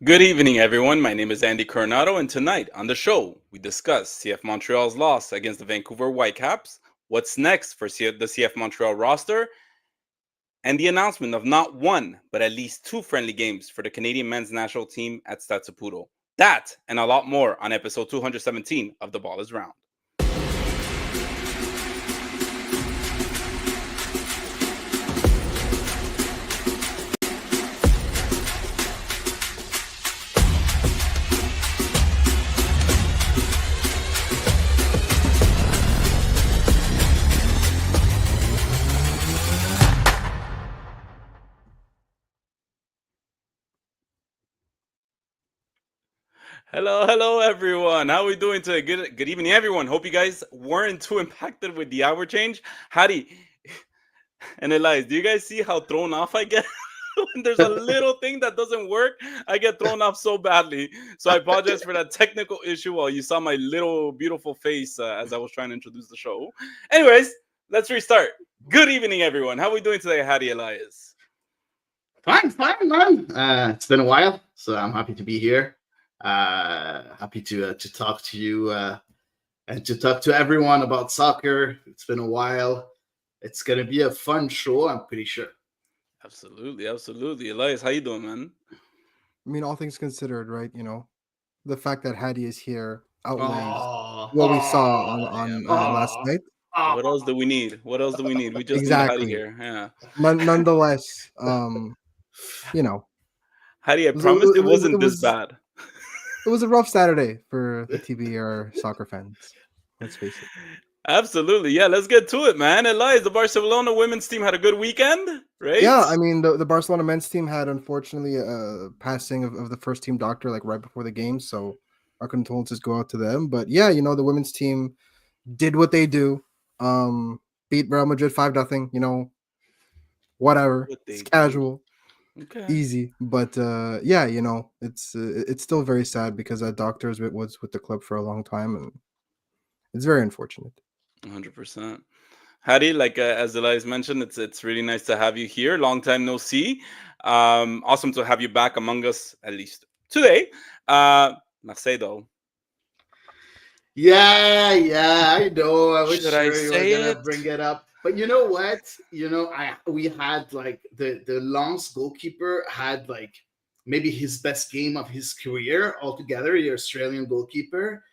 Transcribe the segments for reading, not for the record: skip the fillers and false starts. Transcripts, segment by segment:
Good evening, everyone. My name is Andy Coronado, and tonight on the show, we discuss CF Montreal's loss against the Vancouver Whitecaps, what's next for the CF Montreal roster, and the announcement of not one, but at least two friendly games for the Canadian men's national team at Stade Saputo. That and a lot more on episode 217 of The Ball is Round. Hello, everyone. How are we doing today? Good evening, everyone. Hope you guys weren't too impacted with the hour change. Howdy. And Elias, do you guys see how thrown off I get? When there's a little thing that doesn't work, I get thrown off so badly. So I apologize for that technical issue while you saw my little beautiful face as I was trying to introduce the show. Anyways, let's restart. Good evening, everyone. How are we doing today, Howdy, Elias? Fine, man. It's been a while, so I'm happy to be here. Happy to talk to you and to talk to everyone about soccer. It's been a while. It's gonna be a fun show, I'm pretty sure. Absolutely. Elias, how you doing, man? I mean, all things considered, right? The fact that Hattie is here outweighs Oh, what we saw on last night. What else do we need? We just need Howdy Exactly. here. Yeah. Nonetheless, Howdy, I It was- promised it it wasn't this was- bad. it was a rough Saturday for the TBR soccer fans. Let's face it. Absolutely. Yeah, let's get to it, man. Elias, the Barcelona women's team had a good weekend, right? Yeah, I mean, the Barcelona men's team had, unfortunately, a passing of the first team doctor like right before the game, so our condolences go out to them. But yeah, the women's team did what they do. Beat Real Madrid 5-0. Whatever. It's casual. Okay. Easy, but yeah, it's still very sad because that doctor was with the club for a long time, and it's very unfortunate. 100%. Hadi, like as Elias mentioned, it's really nice to have you here. Long time no see. Awesome to have you back among us at least today. Macedo. Yeah, I know. I was Should sure I you say were gonna it? bring it up. But you know what? We had like the Lens goalkeeper had like maybe his best game of his career altogether. The Australian goalkeeper,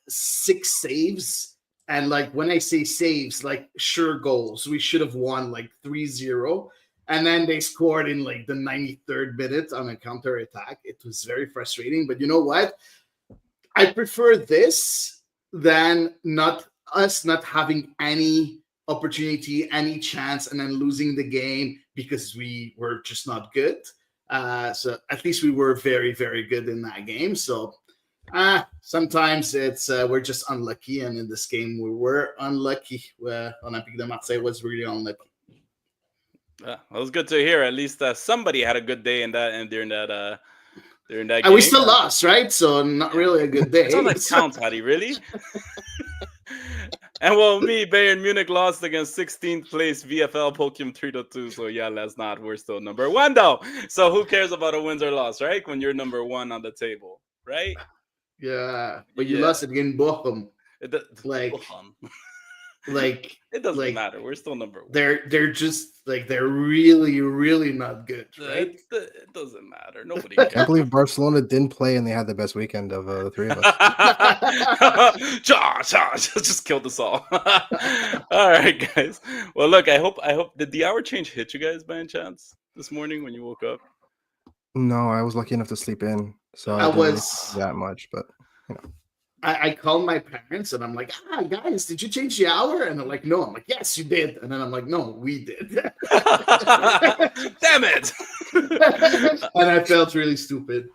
6 saves, and like when I say saves, like sure goals. We should have won like 3-0. And then they scored in like the 93rd minute on a counter attack. It was very frustrating. But you know what? I prefer this than not having any opportunity, any chance, and then losing the game because we were just not good. So at least we were very, very good in that game. So sometimes it's we're just unlucky, and in this game we were unlucky. Olympique de Marseille was really unlucky. That was good to hear. At least somebody had a good day in that and during that game. And we still lost, right? So not really a good day. That's all that counts, Hadi, really. And well, Bayern Munich lost against 16th place VFL Pokemon 3-2. So yeah, let's not. We're still number 1 though. So who cares about a wins or loss, right? When you're number 1 on the table, right? Yeah, but you lost against Bochum. Like it doesn't matter. We're still number 1. They're just like they're really, really not good, right? It doesn't matter. Nobody cares. I believe Barcelona didn't play and they had the best weekend of the three of us. Josh, just killed us all. All right, guys. Well, look, I hope did the hour change hit you guys by any chance this morning when you woke up? No, I was lucky enough to sleep in, so I was that much, but I called my parents and I'm like, guys, did you change the hour? And they're like, no. I'm like, yes, you did. And then I'm like, no, we did. Damn it. And I felt really stupid.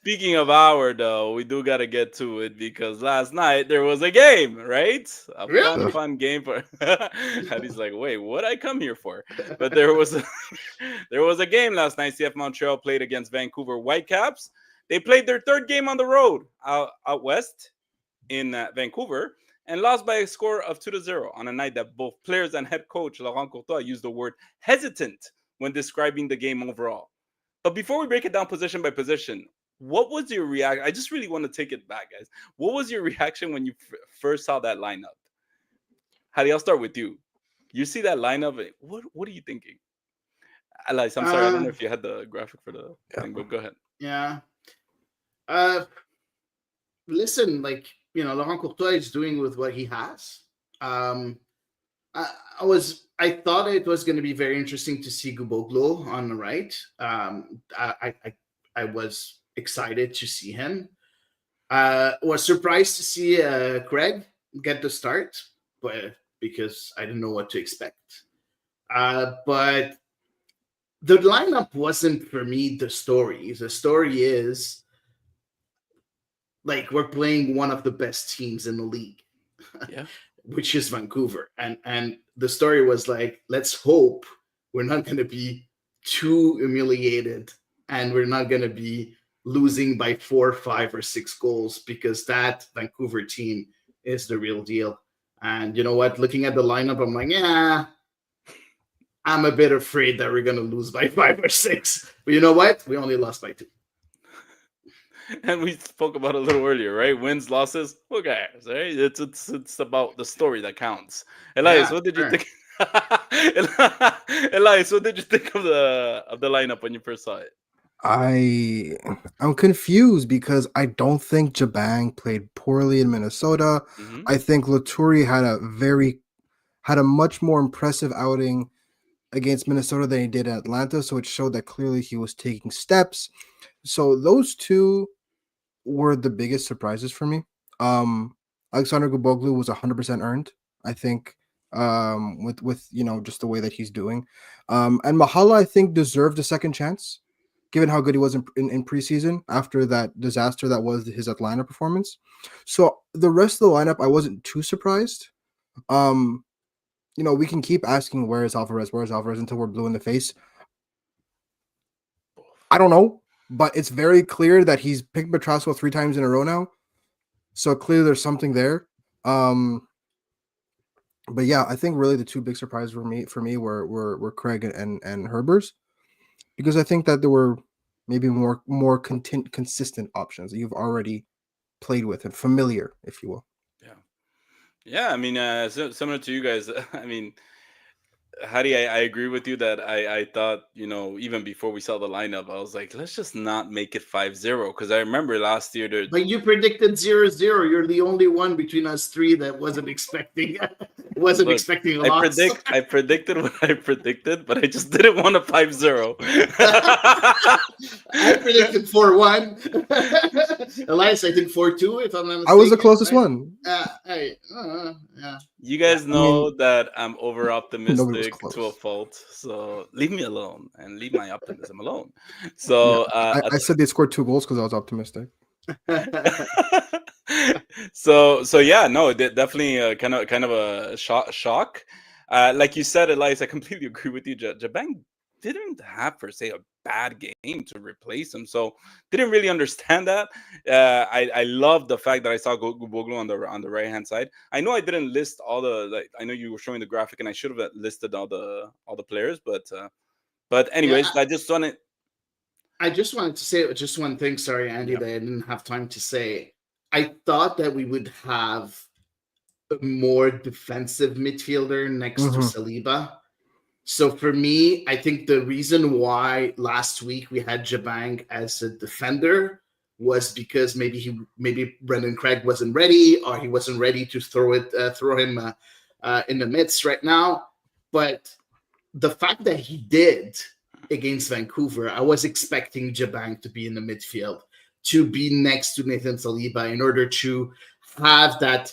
Speaking of hour, though, we do got to get to it because last night there was a game, right? A fun game for. And he's like, wait, what I come here for? But there was a game last night. CF Montreal played against Vancouver Whitecaps. They played their 3rd game on the road out west in Vancouver and lost by a score of 2-0 on a night that both players and head coach Laurent Courtois used the word hesitant when describing the game overall. But before we break it down position by position, what was your reaction? I just really want to take it back, guys. What was your reaction when you first saw that lineup? Hadi, I'll start with you. You see that lineup, what are you thinking? Elias, I'm sorry, I don't know Uh, if you had the graphic for the thing, but go ahead. yeah. Uh, Listen, like Laurent Courtois is doing with what he has. Um, I thought it was going to be very interesting to see Guboglo on the right. I was excited to see him. Was surprised to see Craig get the start, but because I didn't know what to expect. But the lineup wasn't for me the story. The story is like we're playing one of the best teams in the league, Yeah. which is Vancouver. And the story was like, let's hope we're not going to be too humiliated and we're not going to be losing by 4, 5, or 6 goals, because that Vancouver team is the real deal. And you know what? Looking at the lineup, I'm like, yeah, I'm a bit afraid that we're going to lose by 5 or 6. But you know what? We only lost by 2. And we spoke about it a little earlier, right? Wins, losses, who cares, right? It's about the story that counts. Elias, Yeah, what did you sure. think? Elias, what did you think of the lineup when you first saw it? I'm confused because I don't think Jabang played poorly in Minnesota. Mm-hmm. I think Laturi had a much more impressive outing against Minnesota than he did at Atlanta, so it showed that clearly he was taking steps. So those two were the biggest surprises for me. Alexander Guboglu was 100% earned, I think, with just the way that he's doing. And Mahala, I think, deserved a second chance, given how good he was in preseason after that disaster that was his Atlanta performance. So the rest of the lineup, I wasn't too surprised. We can keep asking where's Alvarez until we're blue in the face. I don't know, but it's very clear that he's picked Petrasco 3 times in a row now. So clearly there's something there. But yeah, I think really the two big surprises for me were Craig and Herbers, because I think that there were maybe more consistent options that you've already played with and familiar, if you will. Yeah. I mean, similar to you guys. I mean, Hadi, I agree with you that I thought, even before we saw the lineup, I was like, let's just not make it 5-0. Because I remember last year, But you predicted 0-0. You're the only one between us 3 that wasn't expecting look, a loss. I predicted what I predicted, but I just didn't want a 5-0. I predicted 4-1. Elias, I think 4-2, if I'm not mistaken. I was the closest right? one. Yeah. You guys know that I'm over Nobody was optimistic to a close. fault, so leave me alone and leave my optimism alone. So, I said they scored 2 goals because I was optimistic. so yeah, no, definitely kind of a shock. Like you said, Elias, I completely agree with you. Jabang didn't have per se a bad game to replace him, so didn't really understand that. I love the fact that I saw Guboglu on the right hand side. I know I didn't list all the I know you were showing the graphic, and I should have listed all the players, but anyways, Yeah, I just I just wanted. wanted to say just one thing. Sorry, Andy, Yeah. that I didn't have time to say. I thought that we would have a more defensive midfielder next to Saliba. So for me, I think the reason why last week we had Jabang as a defender was because maybe Brendan Craig wasn't ready, or he wasn't ready to throw him in the midst right now. But the fact that he did against Vancouver, I was expecting Jabang to be in the midfield, to be next to Nathan Saliba, in order to have that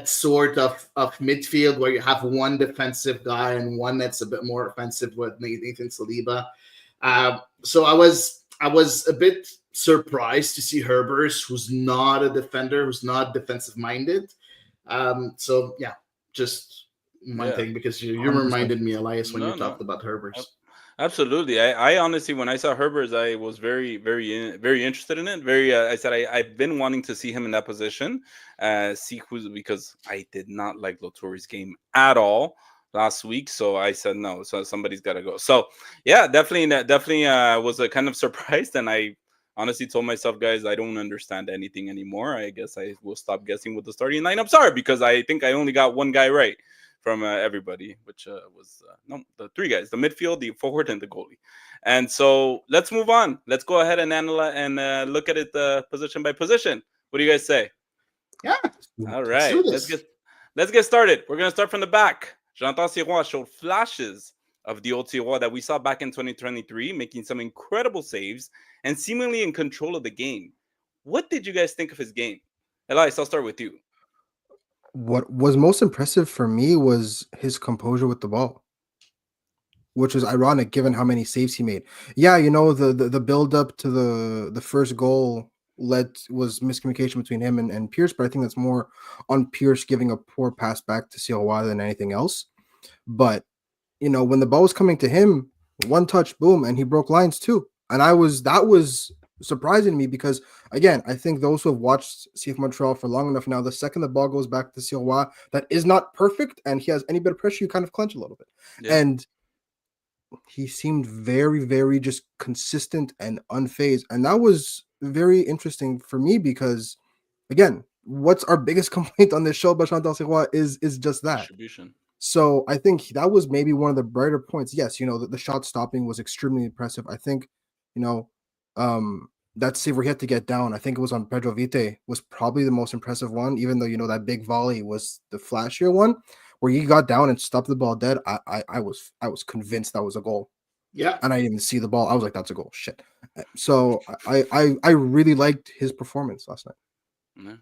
sort of midfield where you have one defensive guy and one that's a bit more offensive with Nathan Saliba. So I was a bit surprised to see Herbers, who's not a defender, who's not defensive minded. So yeah, just one Yeah. thing, because you 100%. reminded me, Elias, when you No, talked no. about Herbers. Absolutely. I honestly, when I saw Herbers, I was very interested in it. I said I've been wanting to see him in that position, see who's because I did not like Loturi's game at all. last week, so I said no. So somebody's got to go. So yeah, definitely was a kind of surprised, and I honestly told myself, guys, I don't understand anything anymore. I guess I will stop guessing what the starting lineups are because I think I only got one guy right from everybody, which was no, the three guys: the midfield, the forward, and the goalie. And so let's move on. Let's go ahead and analyze and look at it position by position. What do you guys say? Yeah, All let's do right, this. let's get started. We're gonna start from the back. Jonathan Sirois showed flashes of the old Sirois that we saw back in 2023, making some incredible saves and seemingly in control of the game. What did you guys think of his game? Elias, I'll start with you. What was most impressive for me was his composure with the ball, which was ironic given how many saves he made. Yeah, the build up to the first goal was miscommunication between him and Pierce, but I think that's more on Pierce giving a poor pass back to Sirois than anything else. But when the ball was coming to him, one touch, boom, and he broke lines too. And that was surprising to me because again, I think those who have watched CF Montreal for long enough now, the second the ball goes back to Sirois, that is not perfect, and he has any bit of pressure, you kind of clench a little bit. Yeah. And he seemed very, very just consistent and unfazed. And that was very interesting for me because, again, what's our biggest complaint on this show about Chantal Sirois is just that. Distribution. So I think that was maybe one of the brighter points. Yes, the shot stopping was extremely impressive. I think, you know, that save where he had to get down, I think it was on Pedro Vite, was probably the most impressive one, even though, that big volley was the flashier one where he got down and stopped the ball dead. I was convinced that was a goal. Yeah. And I didn't even see the ball. I was like, that's a goal. Shit. So I really liked his performance last night.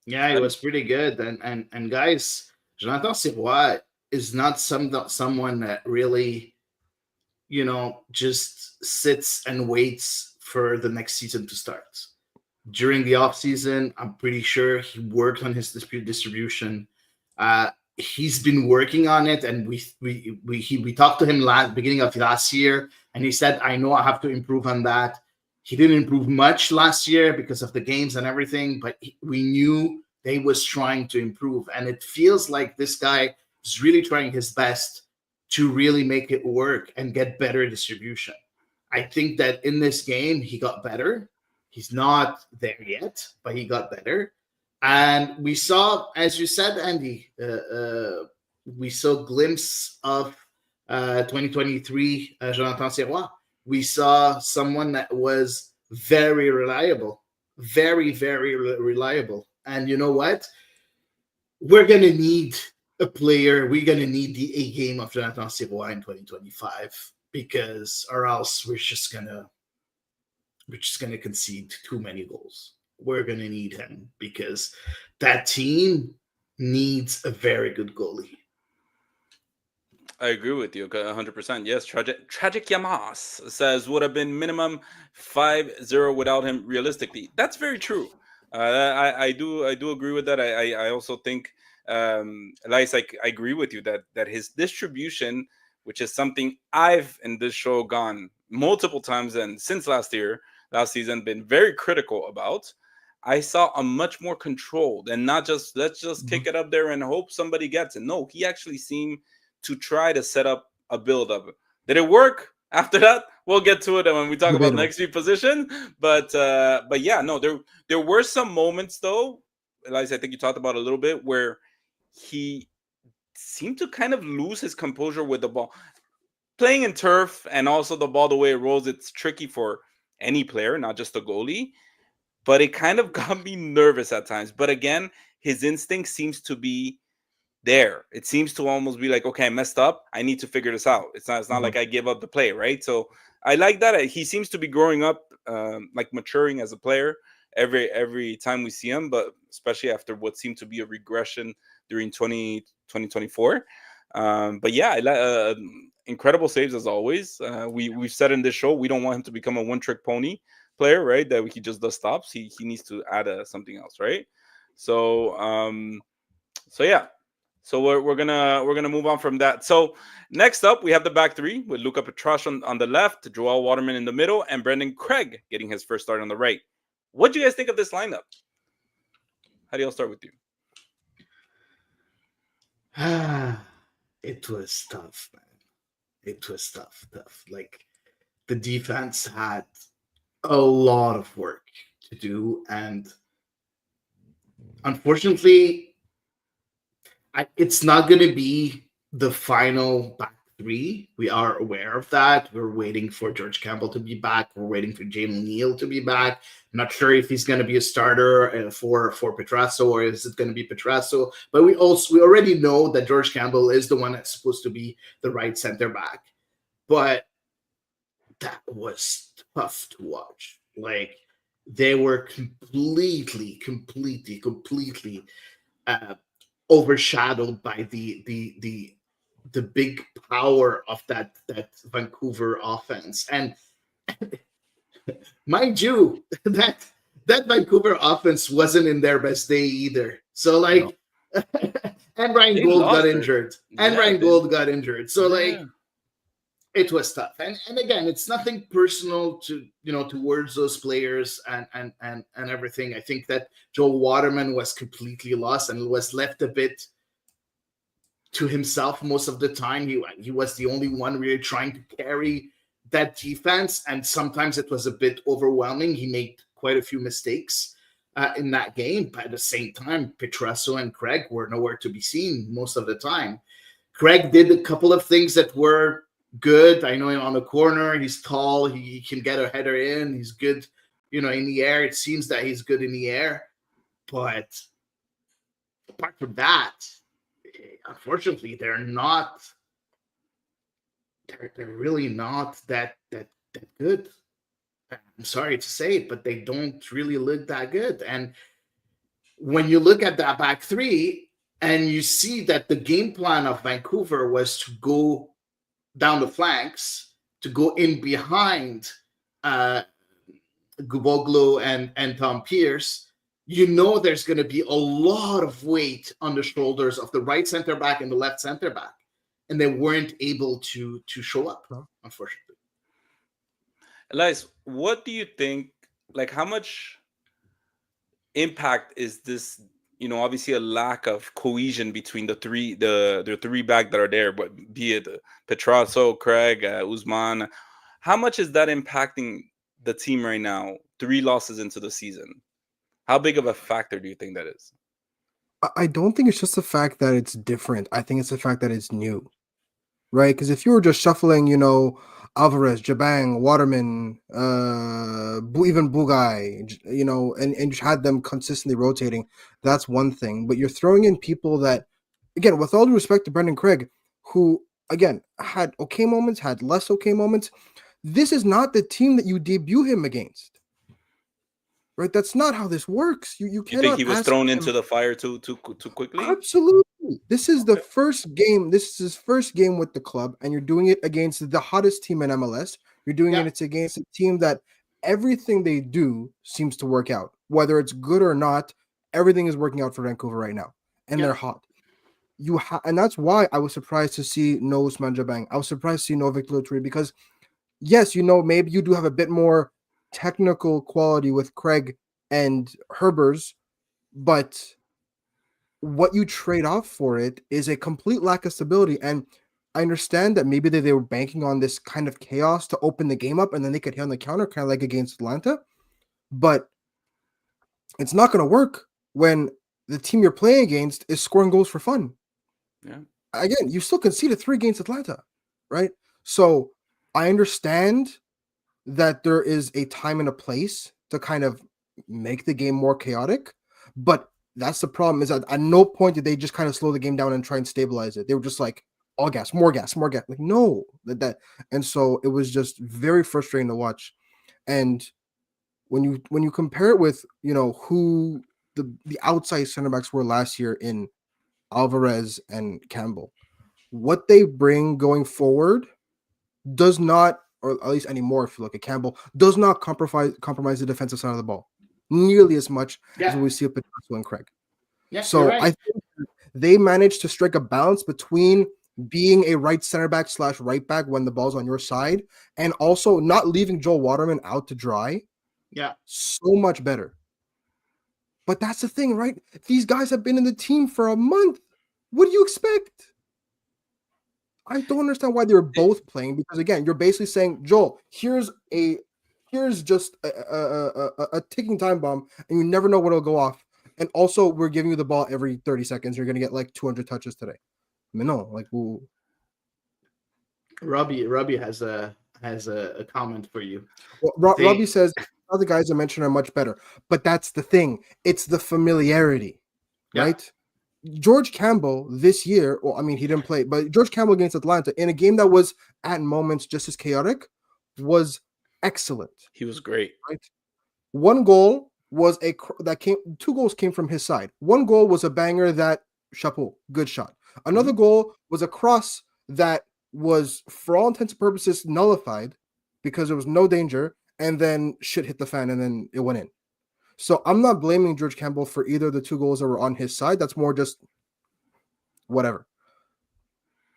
Yeah, it was pretty good. And guys, Jonathan Sirois is not someone that really, just sits and waits for the next season to start. During the off season, I'm pretty sure he worked on his distribution. He's been working on it, and we talked to him beginning of last year, and he said, "I know I have to improve on that." He didn't improve much last year because of the games and everything, but we knew they was trying to improve, and it feels like this guy is really trying his best to really make it work and get better distribution. I think that in this game he got better. He's not there yet, but he got better. And we saw, as you said, Andy, we saw a glimpse of 2023 Jonathan Sirois. We saw someone that was very reliable, very, very reliable. And you know what? We're going to need a player. We're going to need the A game of Jonathan Sirois in 2025 because or else we're just going to concede too many goals. We're going to need him because that team needs a very good goalie. I agree with you 100%. Yes, Tragic Yamas says would have been minimum 5-0 without him realistically. That's very true. I do agree with that. I also think Elias, I agree with you that his distribution, which is something I've in this show gone multiple times and since last season been very critical about. I saw a much more controlled and not just let's just kick it up there and hope somebody gets it. No, he actually seemed to try to set up a build up. Did it work? After that, we'll get to it when we talk about next week position. But yeah, no, there were some moments though, Elias, I think you talked about a little bit where he seemed to kind of lose his composure with the ball. Playing in turf and also the ball the way it rolls, it's tricky for any player, not just a goalie. But it kind of got me nervous at times. But again, his instinct seems to be there. It seems to almost be like, okay, I messed up. I need to figure this out. It's not like I give up the play, right? So I like that. He seems to be growing up, like maturing as a player every time we see him, but especially after what seemed to be a regression during 2024. But yeah, incredible saves as always. We've said in this show, we don't want him to become a one-trick pony player, right? That he just does stops. He needs to add something else, right? So yeah. So we're gonna move on from that. So next up, we have the back three with Luca Petrash on the left, Joel Waterman in the middle, and Brendan Craig getting his first start on the right. What do you guys think of this lineup? How do y'all start with you? it was tough, man. It was tough. Like the defense had a lot of work to do, and unfortunately, it's not going to be the final back three. We are aware of that. We're waiting for George Campbell to be back. We're waiting for Jamie Neal to be back. I'm not sure if he's going to be a starter for Petrasso, or is it going to be Petrasso. But we already know that George Campbell is the one that's supposed to be the right center back. But that was tough to watch. Like, they were completely overshadowed by the big power of that Vancouver offense. And mind you, that Vancouver offense wasn't in their best day either. So like, no. And Ryan Gould got injured. Got injured. So like, it was tough. And again, it's nothing personal towards those players and everything. I think that Joel Waterman was completely lost and was left a bit to himself most of the time. He was the only one really trying to carry that defense, and sometimes it was a bit overwhelming. He made quite a few mistakes in that game, but at the same time, Petrasso and Craig were nowhere to be seen most of the time. Craig did a couple of things that were good. I know him on the corner. He's tall. He can get a header in. He's good, in the air. It seems that he's good in the air. But apart from that, unfortunately, they're really not that good. I'm sorry to say it, but they don't really look that good. And when you look at that back three and you see that the game plan of Vancouver was to go down the flanks, to go in behind Guboglu and Tom Pierce, there's going to be a lot of weight on the shoulders of the right center back and the left center back. And they weren't able to show up, unfortunately. Elias, what do you think, like, how much impact is this, obviously a lack of cohesion between the three back that are there, but be it Petrasso, Craig, Usman, how much is that impacting the team right now, 3 losses into the season? How big of a factor do you think that is? I don't think it's just the fact that it's different. I think it's the fact that it's new, right? Because if you were just shuffling, Alvarez, Jabang, Waterman, even Bugai, and just had them consistently rotating, that's one thing. But you're throwing in people that, again, with all due respect to Brendan Craig, who, again, had okay moments, had less okay moments, this is not the team that you debut him against. Right, that's not how this works. You cannot. You think he was thrown into the fire too quickly? Absolutely. This is the first game. This is his first game with the club, and you're doing it against the hottest team in MLS. You're doing it against a team that everything they do seems to work out, whether it's good or not. Everything is working out for Vancouver right now, and they're hot. And that's why I was surprised to see no Ousmane Jabang. I was surprised to see no Victor Loturi, because yes, maybe you do have a bit more technical quality with Craig and Herbers, but what you trade off for it is a complete lack of stability. And I understand that maybe they were banking on this kind of chaos to open the game up and then they could hit on the counter, kind of like against Atlanta, but it's not going to work when the team you're playing against is scoring goals for fun. Yeah. Again, you still conceded 3 against Atlanta, right? So I understand that there is a time and a place to kind of make the game more chaotic, but that's the problem, is that at no point did they just kind of slow the game down and try and stabilize it. They were just like, all gas, more gas, more gas. Like, no, and so it was just very frustrating to watch. And when you compare it with, who the outside center backs were last year in Alvarez and Campbell, what they bring going forward does not, or at least anymore, if you look at Campbell, does not compromise the defensive side of the ball nearly as much as we see with Petrasso and Craig. Yeah, so I think they managed to strike a balance between being a right center back / right back when the ball's on your side, and also not leaving Joel Waterman out to dry. Yeah, so much better. But that's the thing, right? These guys have been in the team for a month. What do you expect? I don't understand why they're both playing, because again, you're basically saying, Joel, here's just a ticking time bomb, and you never know when it'll go off. And also, we're giving you the ball every 30 seconds. You're gonna get like 200 touches today. I mean, no, like, ooh. Robbie has a comment for you. Well, Robbie says other guys I mentioned are much better, but that's the thing. It's the familiarity, right? George Campbell this year, well, I mean, he didn't play, but George Campbell against Atlanta in a game that was at moments just as chaotic was excellent. He was great. Right? One goal was two goals came from his side. One goal was a banger that chapeau, good shot. Another goal was a cross that was, for all intents and purposes, nullified because there was no danger, and then shit hit the fan and then it went in. So I'm not blaming George Campbell for either of the two goals that were on his side. That's more just whatever.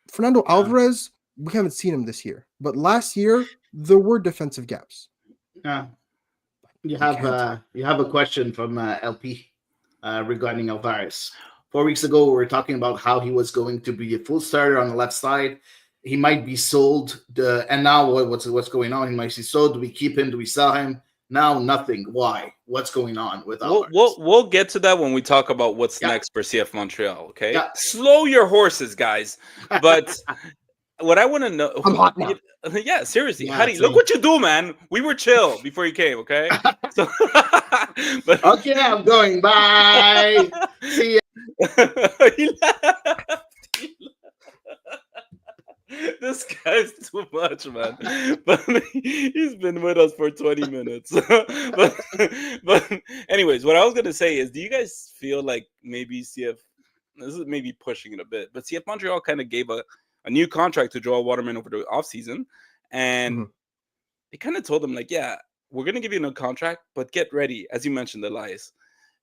Fernando Alvarez, we haven't seen him this year, but last year there were defensive gaps. You have a question from LP regarding Alvarez. 4 weeks ago, we were talking about how he was going to be a full starter on the left side. He might be sold, and now what's going on? He might be sold. Do we keep him? Do we sell him? Now nothing. Why? What's going on with Alvarez? We'll get to that when we talk about what's next for CF Montreal. Okay, slow your horses, guys. But what I want to know, I'm hot now. Yeah, seriously, Hadi, look what you do, man. We were chill before you came. Okay, so, but okay, I'm going. Bye. See ya. This guy's too much, man. But he's been with us for 20 minutes. but anyways, what I was gonna say is, do you guys feel like maybe CF? This is maybe pushing it a bit, but CF Montreal kind of gave a new contract to Joel Waterman over the offseason, and they kind of told him like, yeah, we're gonna give you a new contract, but get ready, as you mentioned, Elias,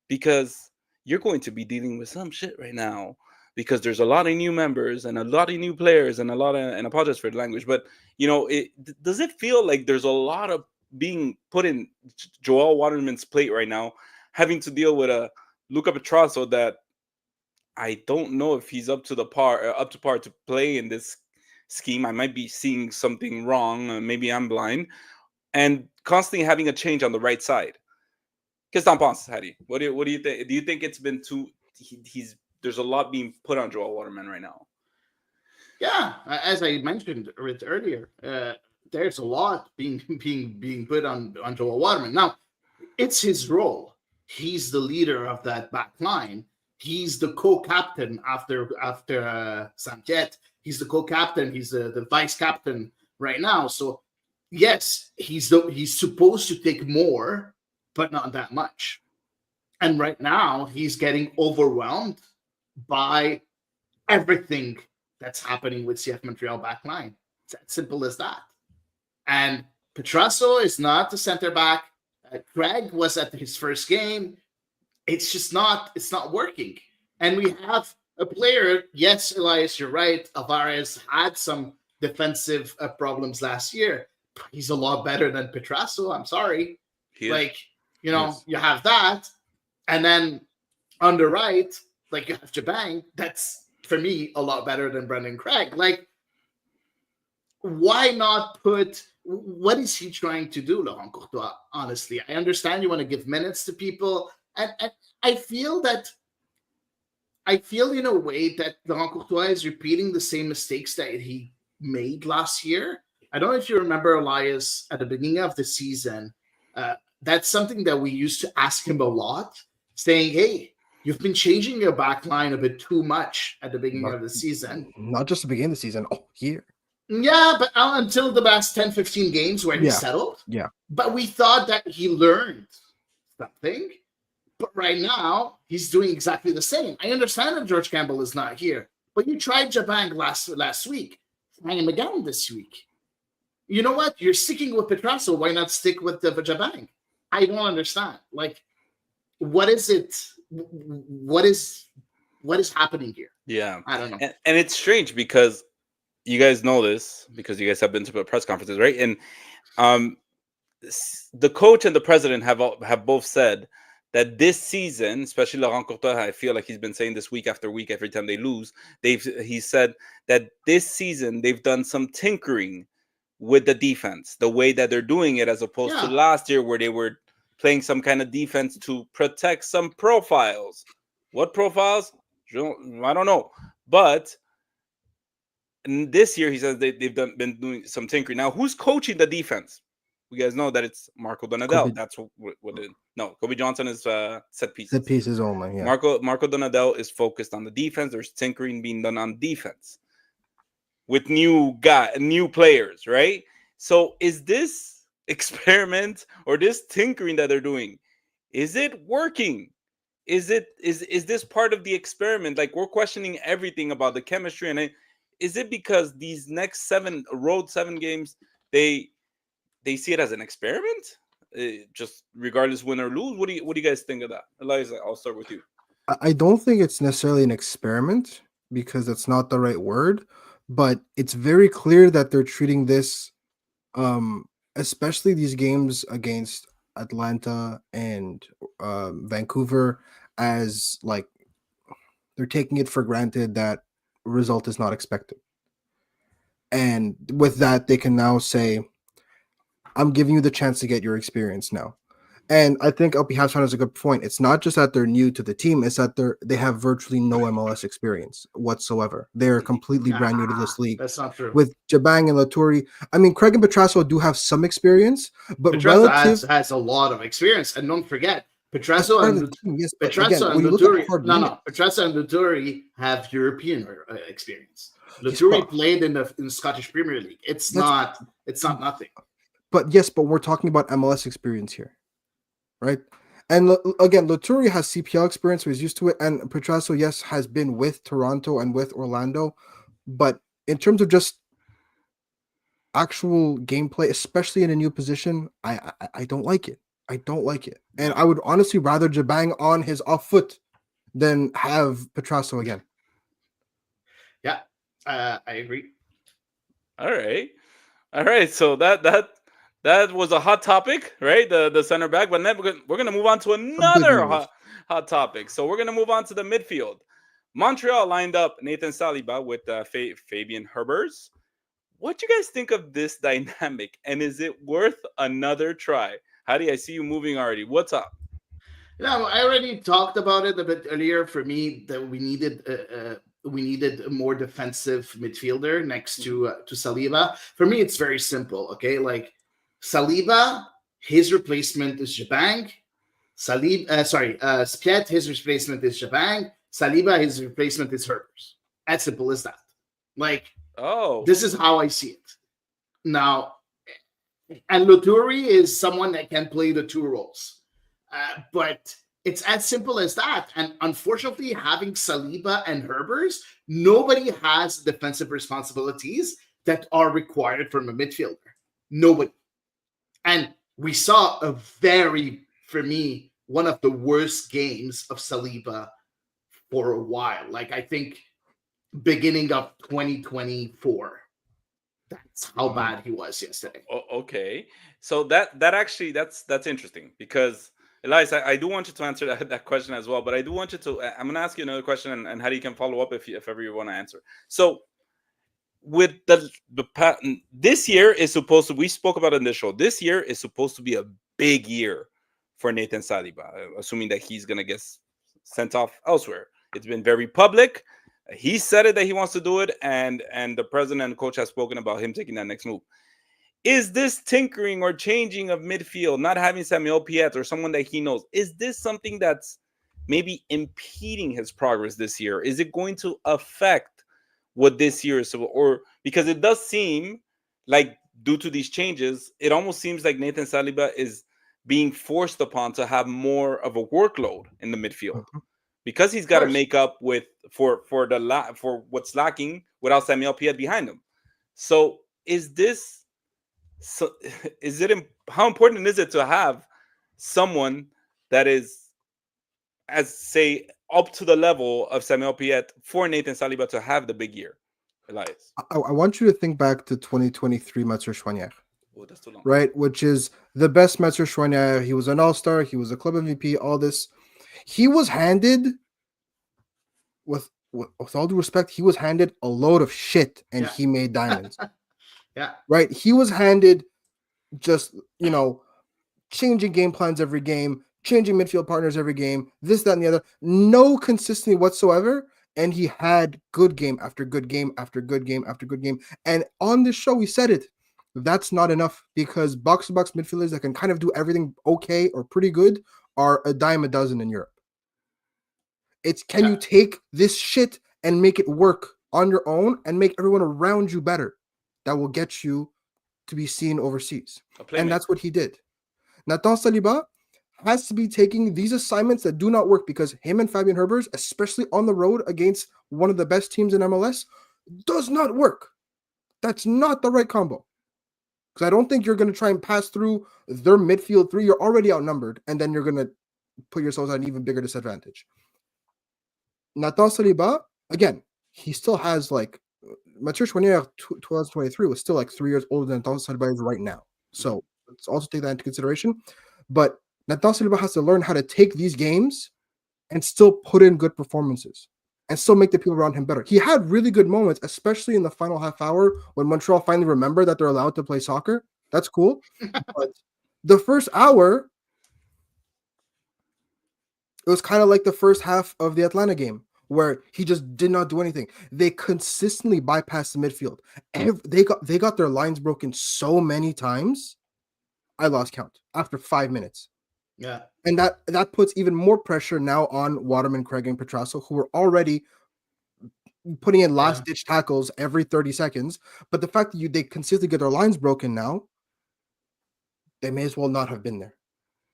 because you're going to be dealing with some shit right now. Because there's a lot of new members and a lot of new players and and I apologize for the language, but does it feel like there's a lot of being put in Joel Waterman's plate right now, having to deal with a Luca Petrasso that I don't know if he's up to par to play in this scheme. I might be seeing something wrong. Maybe I'm blind, and constantly having a change on the right side. Qu'est-ce que t'en penses, Hadi? What do you think? Do you think it's been too? There's a lot being put on Joel Waterman right now. Yeah, as I mentioned earlier, there's a lot being put on Joel Waterman. Now, it's his role. He's the leader of that back line. He's the co-captain after Santiet. He's the co-captain. He's the vice captain right now. So, yes, he's supposed to take more, but not that much. And right now, he's getting overwhelmed by everything that's happening with CF Montreal backline. It's as simple as that. And Petrasso is not the center back. Craig was at his first game. It's just not. It's not working. And we have a player. Yes, Elias, you're right. Alvarez had some defensive problems last year. He's a lot better than Petrasso. I'm sorry. You have that, and then on the right, like, you have Jabang. That's, for me, a lot better than Brendan Craig. Like, why not put... What is he trying to do, Laurent Courtois? Honestly, I understand you want to give minutes to people. And I feel in a way that Laurent Courtois is repeating the same mistakes that he made last year. I don't know if you remember, Elias, at the beginning of the season, that's something that we used to ask him a lot, saying, hey, you've been changing your back line a bit too much at the beginning of the season. Not just the beginning of the season, here. Yeah, but until the last 10, 15 games where he settled. Yeah. But we thought that he learned something. But right now, he's doing exactly the same. I understand that George Campbell is not here. But you tried Jabang last week. Try him again this week. You know what? You're sticking with Petrasso. Why not stick with the Jabang? I don't understand. Like, what is it? What is happening here? Yeah, I don't know. And it's strange because you guys know this because you guys have been to press conferences, right? And the coach and the president have both said that this season, especially Laurent Courtois, I feel like he's been saying this week after week, every time they lose, he said that this season they've done some tinkering with the defense, the way that they're doing it, as opposed to Yeah, last year where they were playing some kind of defense to protect some profiles. What profiles? I don't know. But this year, he says they've been doing some tinkering. Now, who's coaching the defense? You guys know that it's Marco Donadel. Kobe, That's no, Kobe Johnson is set set pieces. pieces only. Yeah. Marco Donadel is focused on the defense. There's tinkering being done on defense with new players, right? So is this experiment or this tinkering that they're doing, is it working? Is this part of the experiment? Like, we're questioning everything about the chemistry, and is it because these next road 7 games they see it as an experiment, just regardless win or lose? What do you guys think of that, Eliza? I'll start with you. I don't think it's necessarily an experiment because that's not the right word, but it's very clear that they're treating this, especially these games against Atlanta and Vancouver, as like they're taking it for granted that result is not expected. And with that, they can now say, I'm giving you the chance to get your experience now. And I think LP Habsman has a good point. It's not just that they're new to the team; it's that they have virtually no MLS experience whatsoever. They're completely brand new to this league. that's not true. With Jabang and Laturi, I mean, Craig and Petrasso do have some experience, but Petrasso relative has a lot of experience, and don't forget, as Petrasso part of and the team, yes. But Petrasso again, and when you look at Laturi, hard no, minutes, Petrasso and Laturi have European experience. yes, Laturi played in the Scottish Premier League. It's not nothing. but we're talking about MLS experience here, right? And again, Laturi has CPL experience, so he's used to it. And Petrasso, yes, has been with Toronto and with Orlando. But in terms of just actual gameplay, especially in a new position, I don't like it. I don't like it. And I would honestly rather Jabang on his off foot than have Petrasso again. Yeah, I agree. All right. So that was a hot topic, right? The center back. But then we're gonna move on to another hot topic. So we're gonna move on to the midfield. Montreal lined up Nathan Saliba with Fabian Herbers. What do you guys think of this dynamic, and is it worth another try? Hadi, I see you moving already. What's up? I already talked about it a bit earlier. For me, that we needed a more defensive midfielder next to Saliba. For me, it's very simple. Okay, like Saliba, his replacement is Jabang. Spiet, his replacement is Jabang. Saliba, his replacement is Herbers. As simple as that. Like, this is how I see it. Now, and Laturi is someone that can play the two roles. But it's as simple as that. And unfortunately, having Saliba and Herbers, nobody has defensive responsibilities that are required from a midfielder. Nobody. And we saw for me, one of the worst games of Saliba for a while. Like, I think beginning of 2024. That's how bad he was yesterday. Okay. So that's interesting, because Elias, I do want you to answer that question as well, but I do want you to. I'm going to ask you another question, and how you can follow up if ever you want to answer. So, with the pattern, this year is supposed to. We spoke about it in this show. This year is supposed to be a big year for Nathan Saliba, assuming that he's going to get sent off elsewhere. It's been very public. He said it that he wants to do it, and the president and coach have spoken about him taking that next move. Is this tinkering or changing of midfield, not having Samuel Piet or someone that he knows, is this something that's maybe impeding his progress this year? Is it going to affect what this year is? Or because it does seem like, due to these changes, it almost seems like Nathan Saliba is being forced upon to have more of a workload in the midfield, because he's got to make up for what's lacking without Samuel Piet behind him. So how important is it to have someone that is, as say, up to the level of Samuel Piet for Nathan Saliba to have the big year? Elias, I want you to think back to 2023 Metzer Chouanière. That's too long. Right, which is the best Metzer Chouanière. He was an all-star. He was a club MVP. All this. He was handed, with all due respect, he was handed a load of shit, and Yeah. he made diamonds. Yeah. Right? He was handed just, changing game plans every game, changing midfield partners every game, this, that, and the other. No consistency whatsoever. And he had good game after good game after good game after good game. And on this show, we said it. That's not enough, because box-to-box midfielders that can kind of do everything okay or pretty good are a dime a dozen in Europe. It's, can you take this shit and make it work on your own and make everyone around you better? That will get you to be seen overseas. And that's what he did. Nathan Saliba has to be taking these assignments that do not work, because him and Fabian Herbers, especially on the road against one of the best teams in MLS, does not work. That's not the right combo. Because I don't think you're going to try and pass through their midfield three. You're already outnumbered, and then you're going to put yourselves at an even bigger disadvantage. Nathan Saliba, again, he still has like Mathieu Chouanière 2023 was still like 3 years older than Nathan Saliba is right now. So let's also take that into consideration. But Nathan Saliba has to learn how to take these games and still put in good performances and still make the people around him better. He had really good moments, especially in the final half hour when Montreal finally remembered that they're allowed to play soccer. That's cool. But the first hour, it was kind of like the first half of the Atlanta game, where he just did not do anything. They consistently bypassed the midfield. They got their lines broken so many times, I lost count after 5 minutes. Yeah. And that puts even more pressure now on Waterman, Craig, and Petrasso, who were already putting in last-ditch tackles every 30 seconds. But the fact that they consistently get their lines broken now, they may as well not have been there,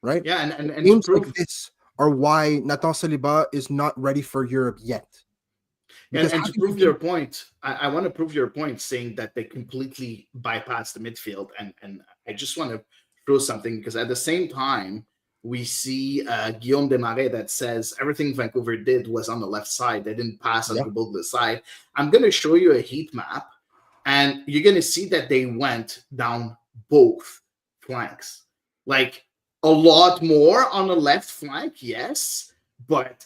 right? Yeah, and games like this are why Nathan Saliba is not ready for Europe yet. And to prove your point, I want to prove your point, saying that they completely bypassed the midfield. And I just want to throw something, because at the same time, we see Guillaume Desmarais that says everything Vancouver did was on the left side. They didn't pass on the side. I'm going to show you a heat map, and you're going to see that they went down both flanks. Like, a lot more on the left flank, yes, but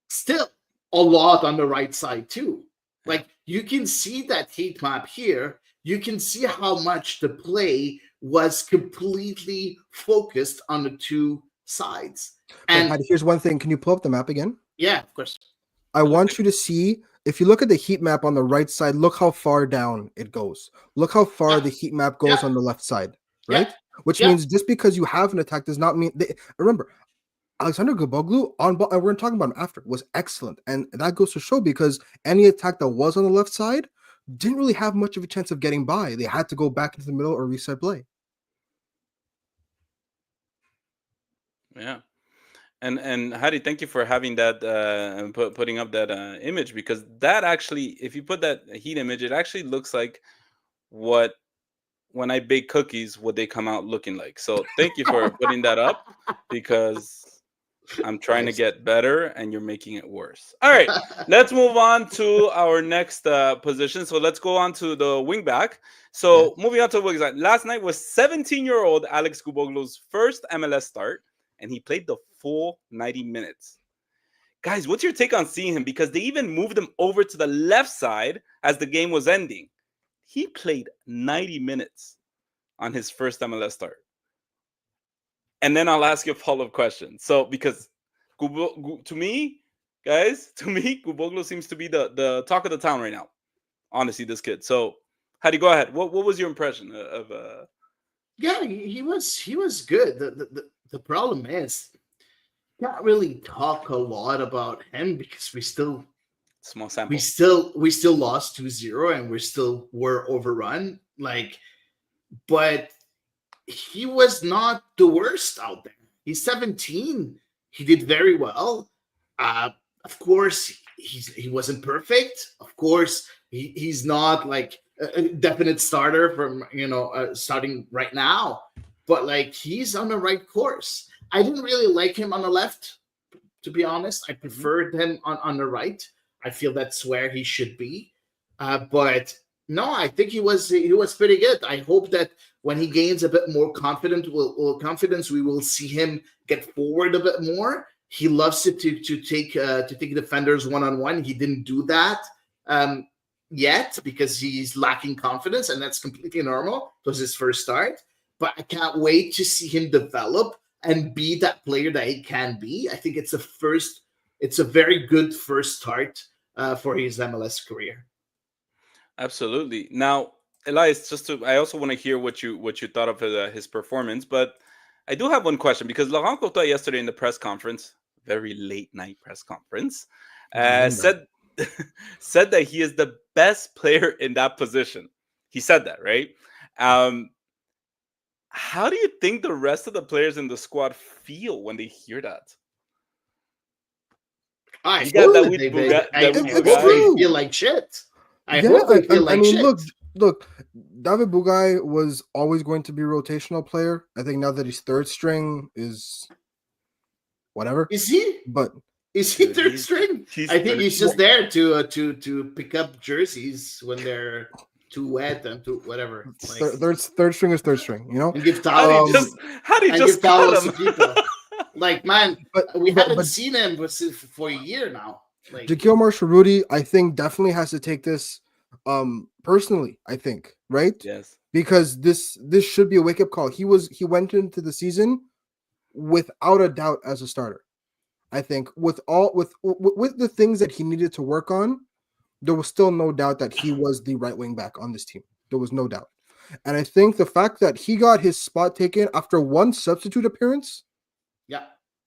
still a lot on the right side too. Like, you can see that heat map here. You can see how much the play was completely focused on the two sides. And here's one thing. Can you pull up the map again? Yeah, of course. I want you to see, if you look at the heat map on the right side, look how far down it goes. Look how far the heat map goes on the left side, right? Which means just because you have an attack does not mean remember, Alexander Gaboglu on ball, and we're talking about him after, was excellent. And that goes to show, because any attack that was on the left side didn't really have much of a chance of getting by. They had to go back into the middle or reset play. Yeah. And Hadi, thank you for having that and putting up that image, because that actually, if you put that heat image, it actually looks like what, when I bake cookies, what they come out looking like. So thank you for putting that up, because I'm trying to get better and you're making it worse. All right, let's move on to our next position. So let's go on to the wing back. So moving on to the wing back. Last night was 17-year-old Alex Guboglu's first MLS start, and he played the full 90 minutes. Guys, what's your take on seeing him? Because they even moved him over to the left side as the game was ending. He played 90 minutes on his first MLS start. And then I'll ask you a follow-up question. So, because to me, Guboglu seems to be the talk of the town right now. Honestly, this kid. So, Hadi, go ahead. What was your impression of? Yeah, he was good. The problem is, can't really talk a lot about him, because we still small sample. We still lost 2-0, and we're overrun. Like, but he was not the worst out there. He's 17. He did very well. Of course, he wasn't perfect. Of course, he's not like a definite starter from starting right now. But like, he's on the right course. I didn't really like him on the left, to be honest. I preferred him on the right. I feel that's where he should be. But no, I think he was pretty good. I hope that when he gains a bit more confidence, we will see him get forward a bit more. He loves to take defenders one-on-one. He didn't do that yet because he's lacking confidence, and that's completely normal. It was his first start, but I can't wait to see him develop and be that player that he can be. I think it's a very good first start for his MLS career. Absolutely. Now, Elias, I also want to hear what you thought of his performance, but I do have one question because Laurent Courtois yesterday in the press conference, very late night press conference, said said that he is the best player in that position. He said that, right? How do you think the rest of the players in the squad feel when they hear that? I You got hope that with they Bugai. feel like shit. I Yeah, hope they feel like mean, shit. look, David Bugai was always going to be a rotational player. I think now that he's third string is whatever. Is he? But is he Dude, third string? I think he's just there to pick up jerseys when they're too wet and too whatever. Like, third string is third string, you know. and give How do towels. you just cut towels him? to people. Like, man, we but haven't seen him for a year now. Like, Jaquil Marshall-Rudy, I think definitely has to take this personally. I think, right? Yes. Because this should be a wake up call. He went into the season without a doubt as a starter. I think with the things that he needed to work on, there was still no doubt that he was the right wing back on this team. There was no doubt. And I think the fact that he got his spot taken after one substitute appearance, yeah,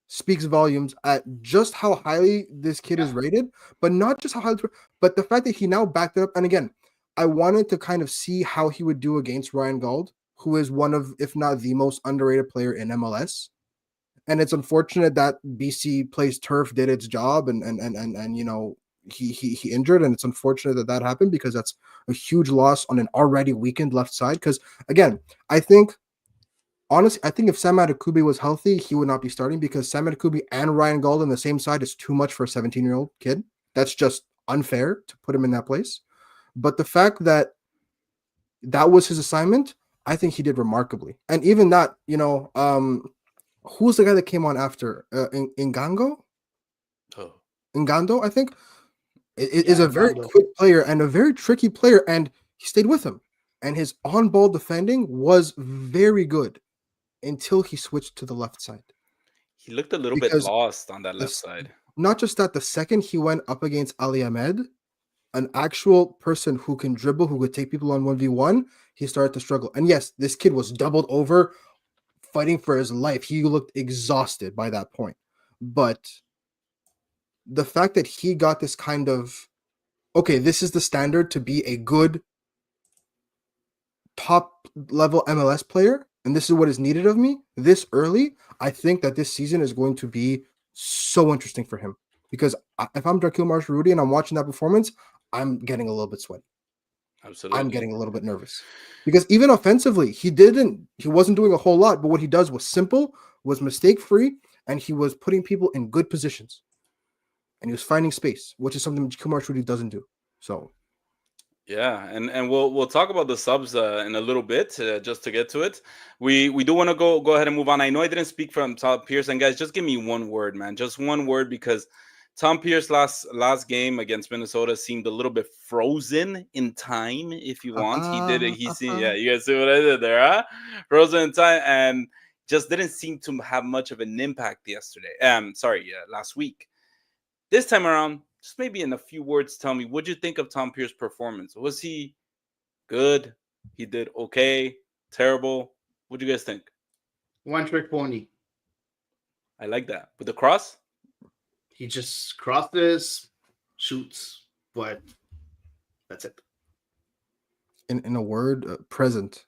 speaks volumes at just how highly this kid is rated, but not just how highly, but the fact that he now backed it up. And again, I wanted to kind of see how he would do against Ryan Gauld, who is one of, if not the most underrated player in MLS. And it's unfortunate that BC plays turf did its job, and you know he injured, and it's unfortunate that happened because that's a huge loss on an already weakened left side. Because again, honestly, I think if Sam Adekugbe was healthy, he would not be starting because Sam Adekugbe and Ryan Gauld on the same side is too much for a 17-year-old kid. That's just unfair to put him in that place. But the fact that was his assignment, I think he did remarkably. And even that, you know, who's the guy that came on after? Ngando? Oh. Ngando, I think, is a very quick player and a very tricky player, and he stayed with him. And his on-ball defending was very good until he switched to the left side. He looked a little bit lost on that left side. Not just that, the second he went up against Ali Ahmed, an actual person who can dribble, who could take people on 1v1, he started to struggle. And yes, this kid was doubled over, fighting for his life. He looked exhausted by that point. But the fact that he got this kind of, okay, this is the standard to be a good top level MLS player, and this is what is needed of me this early, I think that this season is going to be so interesting for him. Because if I'm Jaquil Marshall-Rudy and I'm watching that performance, I'm getting a little bit sweaty. Absolutely. I'm getting a little bit nervous. Because even offensively, he wasn't doing a whole lot, but what he does was simple, was mistake-free, and he was putting people in good positions. And he was finding space, which is something Jaquil Marshall-Rudy doesn't do. So yeah, and we'll talk about the subs in a little bit, just to get to it. We do want to go ahead and move on. I know I didn't speak from Tom Pierce, and guys, just give me one word, man, just one word, because Tom Pierce last game against Minnesota seemed a little bit frozen in time, if you want. He did it. Yeah, you guys see what I did there, huh? Frozen in time, and just didn't seem to have much of an impact yesterday. Last week. This time around, just maybe in a few words, tell me, what'd you think of Tom Pierce's performance? Was he good? He did okay? Terrible? What'd you guys think? One trick pony. I like that. With the cross? He just crosses, shoots, but that's it. In a word, present.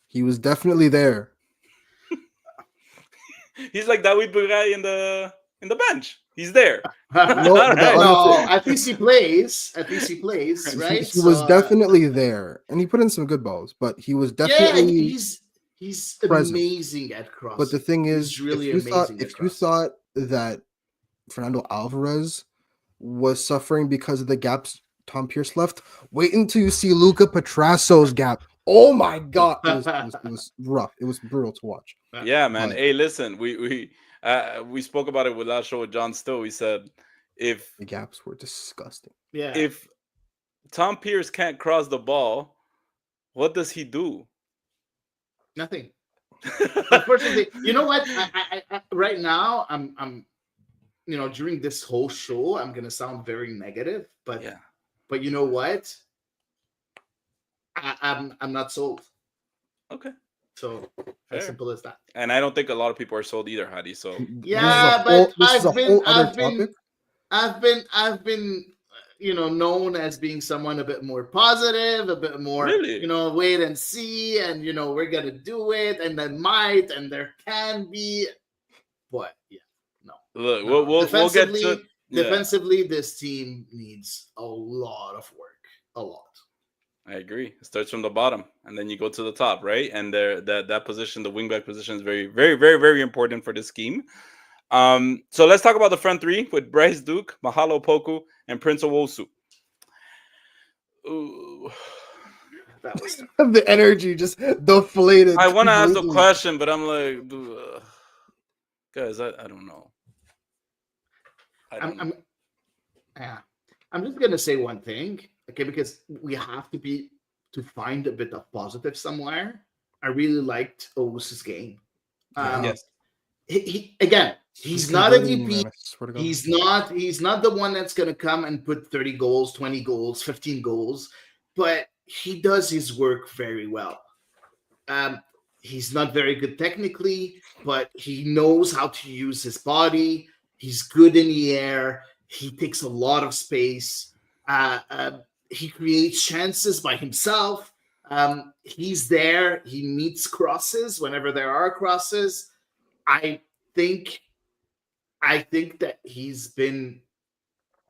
He was definitely there. He's like David Bugai in the bench. He's there. No, at least he plays. Right? He was definitely there, and he put in some good balls. But he was definitely he's present. Amazing at crossing. But the thing is, he's really if you thought that Fernando Alvarez was suffering because of the gaps Tom Pierce left, wait until you see Luca Petrasso's gap. Oh my God, it was rough. It was brutal to watch. Yeah, man. Hey, listen, we We spoke about it with last show with John Stowe. He said, if The gaps were disgusting. Yeah. if Tom Pierce can't cross the ball, what does he do? Nothing. Unfortunately, you know what? Right now, I'm, during this whole show, I'm gonna sound very negative, but Yeah. but you know what? I'm not sold. Okay. So Fair. as simple as that. And I don't think a lot of people are sold either, Hadi. So Yeah, but This is a whole other topic. I've been known as being someone a bit more positive, a bit more Really? wait and see, and we're gonna do it, and then might, and there can be, but yeah, no. look, No. we'll get to Defensively, this team needs a lot of work, a lot. I agree. It starts from the bottom, and then you go to the top, right? And there, that position, the wingback position, is very, very, very, very important for this scheme. So let's talk about the front three with Bryce Duke, Mahalo Poku, and Prince Owosu. Ooh. That was The energy just deflated. I want to ask the completely. question, but I'm like, guys, I don't know. I'm just gonna say one thing, okay, because we have to find a bit of positive somewhere. I really liked Owusu's game. Yes. He's not a converting, DP. man, I swear to God. He's not the one that's gonna come and put 30 goals, 20 goals, 15 goals, but he does his work very well. He's not very good technically, but he knows how to use his body. He's good in the air. He takes a lot of space. He creates chances by himself. He's there. He meets crosses whenever there are crosses. I think that he's been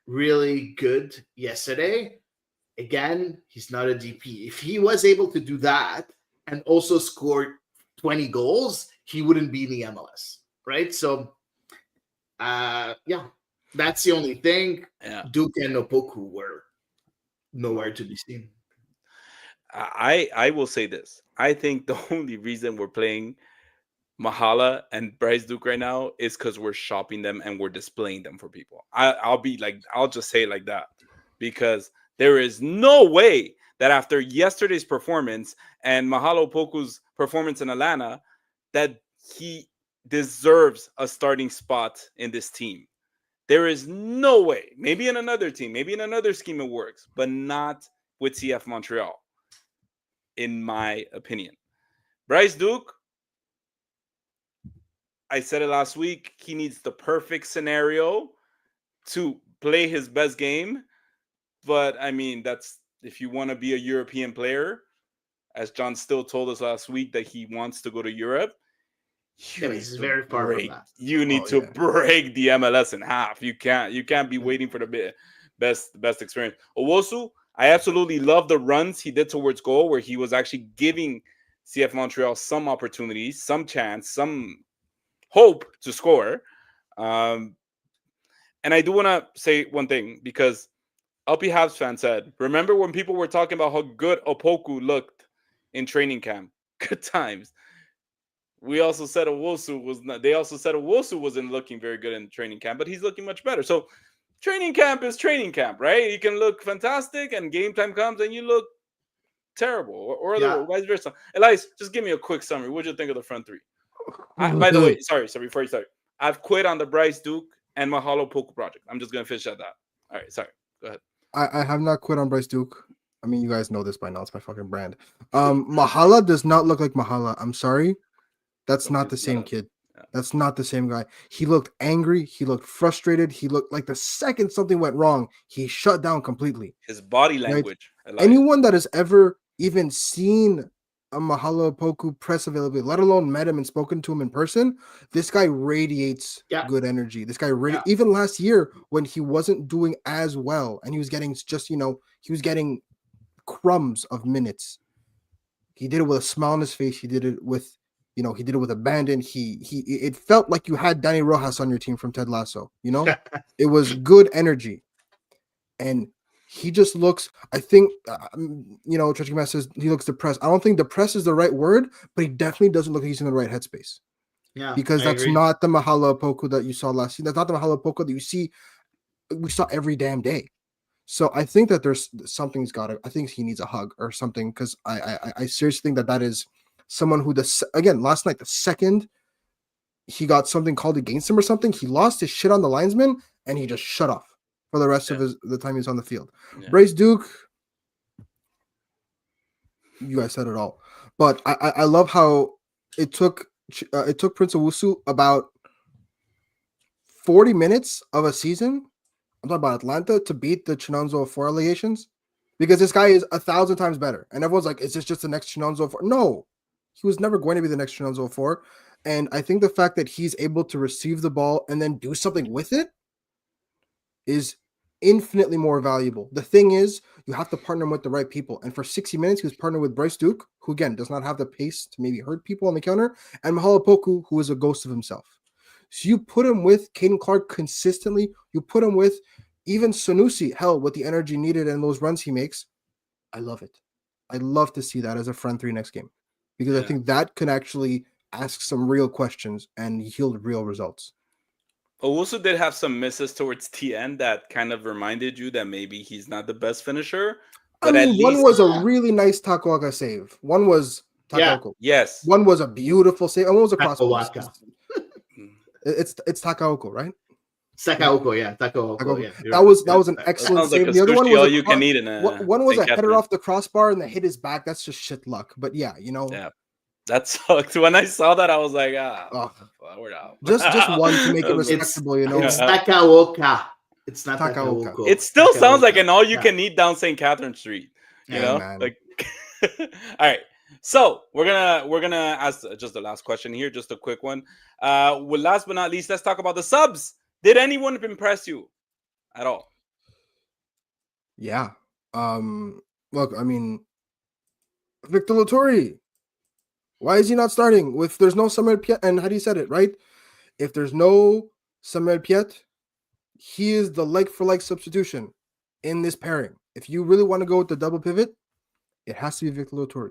really good yesterday. Again, he's not a DP. If he was able to do that and also score 20 goals, he wouldn't be in the MLS, right? So, yeah, that's the only thing. Yeah. Duke and Opoku were nowhere to be seen. I will say this. I think the only reason we're playing Mahala and Bryce Duke right now is because we're shopping them and we're displaying them for people. I'll just say it like that, because there is no way that after yesterday's performance and Mahalo Poku's performance in Atlanta, that he deserves a starting spot in this team. There is no way. Maybe in another team, maybe in another scheme it works, but not with CF Montreal, in my opinion. Bryce Duke, I said it last week, he needs the perfect scenario to play his best game. But I mean, that's if you want to be a European player, as John Still told us last week that he wants to go to Europe. This is very far from that. You need to break the MLS in half. You can't be waiting for the best experience. Owosu, I absolutely love the runs he did towards goal, where he was actually giving CF Montreal some opportunities, some chance, some hope to score. And I do want to say one thing, because LP Habs fan said, remember when people were talking about how good Opoku looked in training camp? Good times. We also said Owosu was not. They also said Owosu wasn't looking very good in training camp, but he's looking much better. So training camp is training camp, right? You can look fantastic, and game time comes and you look terrible, or vice versa. Elias, just give me a quick summary. What do you think of the front three? By the way, sorry, before you start, I've quit on the Bryce Duke and Mahalo Poku project. I'm just gonna finish at that. All right, sorry. Go ahead. I have not quit on Bryce Duke. I mean, you guys know this by now. It's my fucking brand. Mahala does not look like Mahala. I'm sorry. That's not the same kid. Yeah. That's not the same guy. He looked angry. He looked frustrated. He looked like the second something went wrong, he shut down completely. His body language. Right? Anyone that has ever even seen a Mahalo Poku press availability, let alone met him and spoken to him in person, this guy radiates good energy. This guy even last year when he wasn't doing as well and he was getting just, he was getting crumbs of minutes. He did it with a smile on his face. He did it with he did it with abandon. It felt like you had Danny Rojas on your team from Ted Lasso. It was good energy, and he just looks. I think Trechimas says he looks depressed. I don't think depressed is the right word, but he definitely doesn't look like he's in the right headspace. Yeah, because I that's agree. not the Mahala Poku that you saw last season. That's not the Mahala Poku that we saw every damn day. So I think that there's something's got to. I think he needs a hug or something, because I seriously think that is someone who again last night, the second he got something called against him or something, he lost his shit on the linesman and he just shut off for the rest of the time he was on the field. Yeah. Bryce Duke, you guys said it all, but I love how it took Prince Owusu about 40 minutes of a season. I'm talking about Atlanta to beat the Chinonzo 4 allegations, because this guy is 1,000 times better. And everyone's like, is this just the next Chinonzo 4? No, he was never going to be the next Chinonzo 4. And I think the fact that he's able to receive the ball and then do something with it is infinitely more valuable. The thing is, you have to partner with the right people. And for 60 minutes, he was partnered with Bryce Duke, who again does not have the pace to maybe hurt people on the counter, and Mahala Poku, who is a ghost of himself. So you put him with Caden Clark consistently. You put him with even Sanusi, hell, with the energy needed and those runs he makes. I love it. I'd love to see that as a front three next game, because I think that could actually ask some real questions and yield real results. Owusu did have some misses towards the end that kind of reminded you that maybe he's not the best finisher. But I mean, at least one was a really nice Takawaka save. One was Takaoko. Yes. One was a beautiful save. And one was a crossbar. Takawaka. It's Takaoko, right? Sakaoko, yeah. Takaoko, yeah. That was an excellent save. Like the other one was you can eat in a one was a St. header Catherine. off the crossbar and the hit his back. That's just shit luck. But yeah, you know. Yeah. That sucked. When I saw that, I was like, we're out. Just one to make it respectable, you know. It's Takaoka. It's not Takaoko. It still sounds like an all-you-can-eat down St. Catherine Street. You know, man. like. All right. So we're gonna ask just the last question here, just a quick one. Well, last but not least, let's talk about the subs. Did anyone impress you at all? Yeah. Look, I mean, Victor Lattori. Why is he not starting? If there's no Samuel Piet, and how do you said it, right? If there's no Samuel Piet, he is the like-for-like substitution in this pairing. If you really want to go with the double pivot, it has to be Victor Lattori.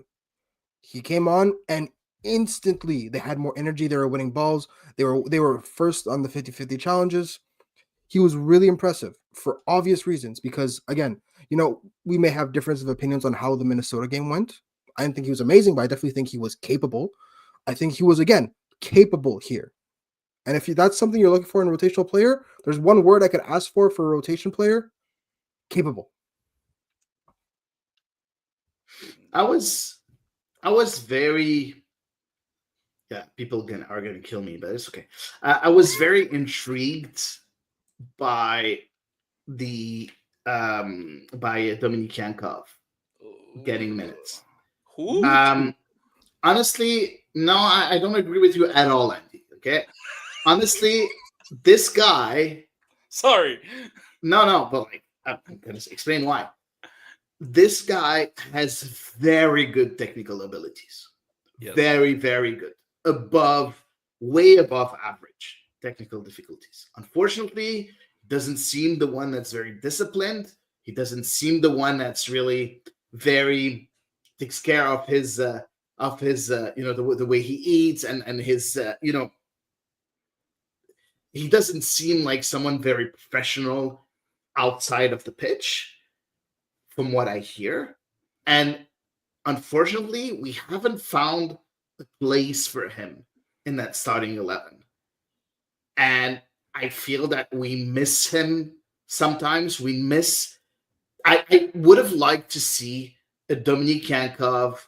He came on and instantly they had more energy. They were winning balls. They were first on the 50-50 challenges. He was really impressive for obvious reasons, because again, you know, we may have difference of opinions on how the Minnesota game went. I didn't think he was amazing, but I definitely think he was capable. I think he was, again, capable here. And if that's something you're looking for in a rotational player, there's one word I could ask for a rotation player: capable. I was very, people are gonna kill me, but it's okay. I was very intrigued by the by Dominik Yankov getting minutes. Who? Honestly, no, I don't agree with you at all, Andy. Okay, honestly, this guy. Sorry. No, but like, I'm gonna explain why. This guy has very good technical abilities. Yes. Very, very good. Way above average technical difficulties. Unfortunately, doesn't seem the one that's very disciplined. He doesn't seem the one that's really very takes care of his the way he eats and his he doesn't seem like someone very professional outside of the pitch, from what I hear. And unfortunately, we haven't found a place for him in that starting 11. And I feel that we miss him sometimes. I would have liked to see a Dominik Yankov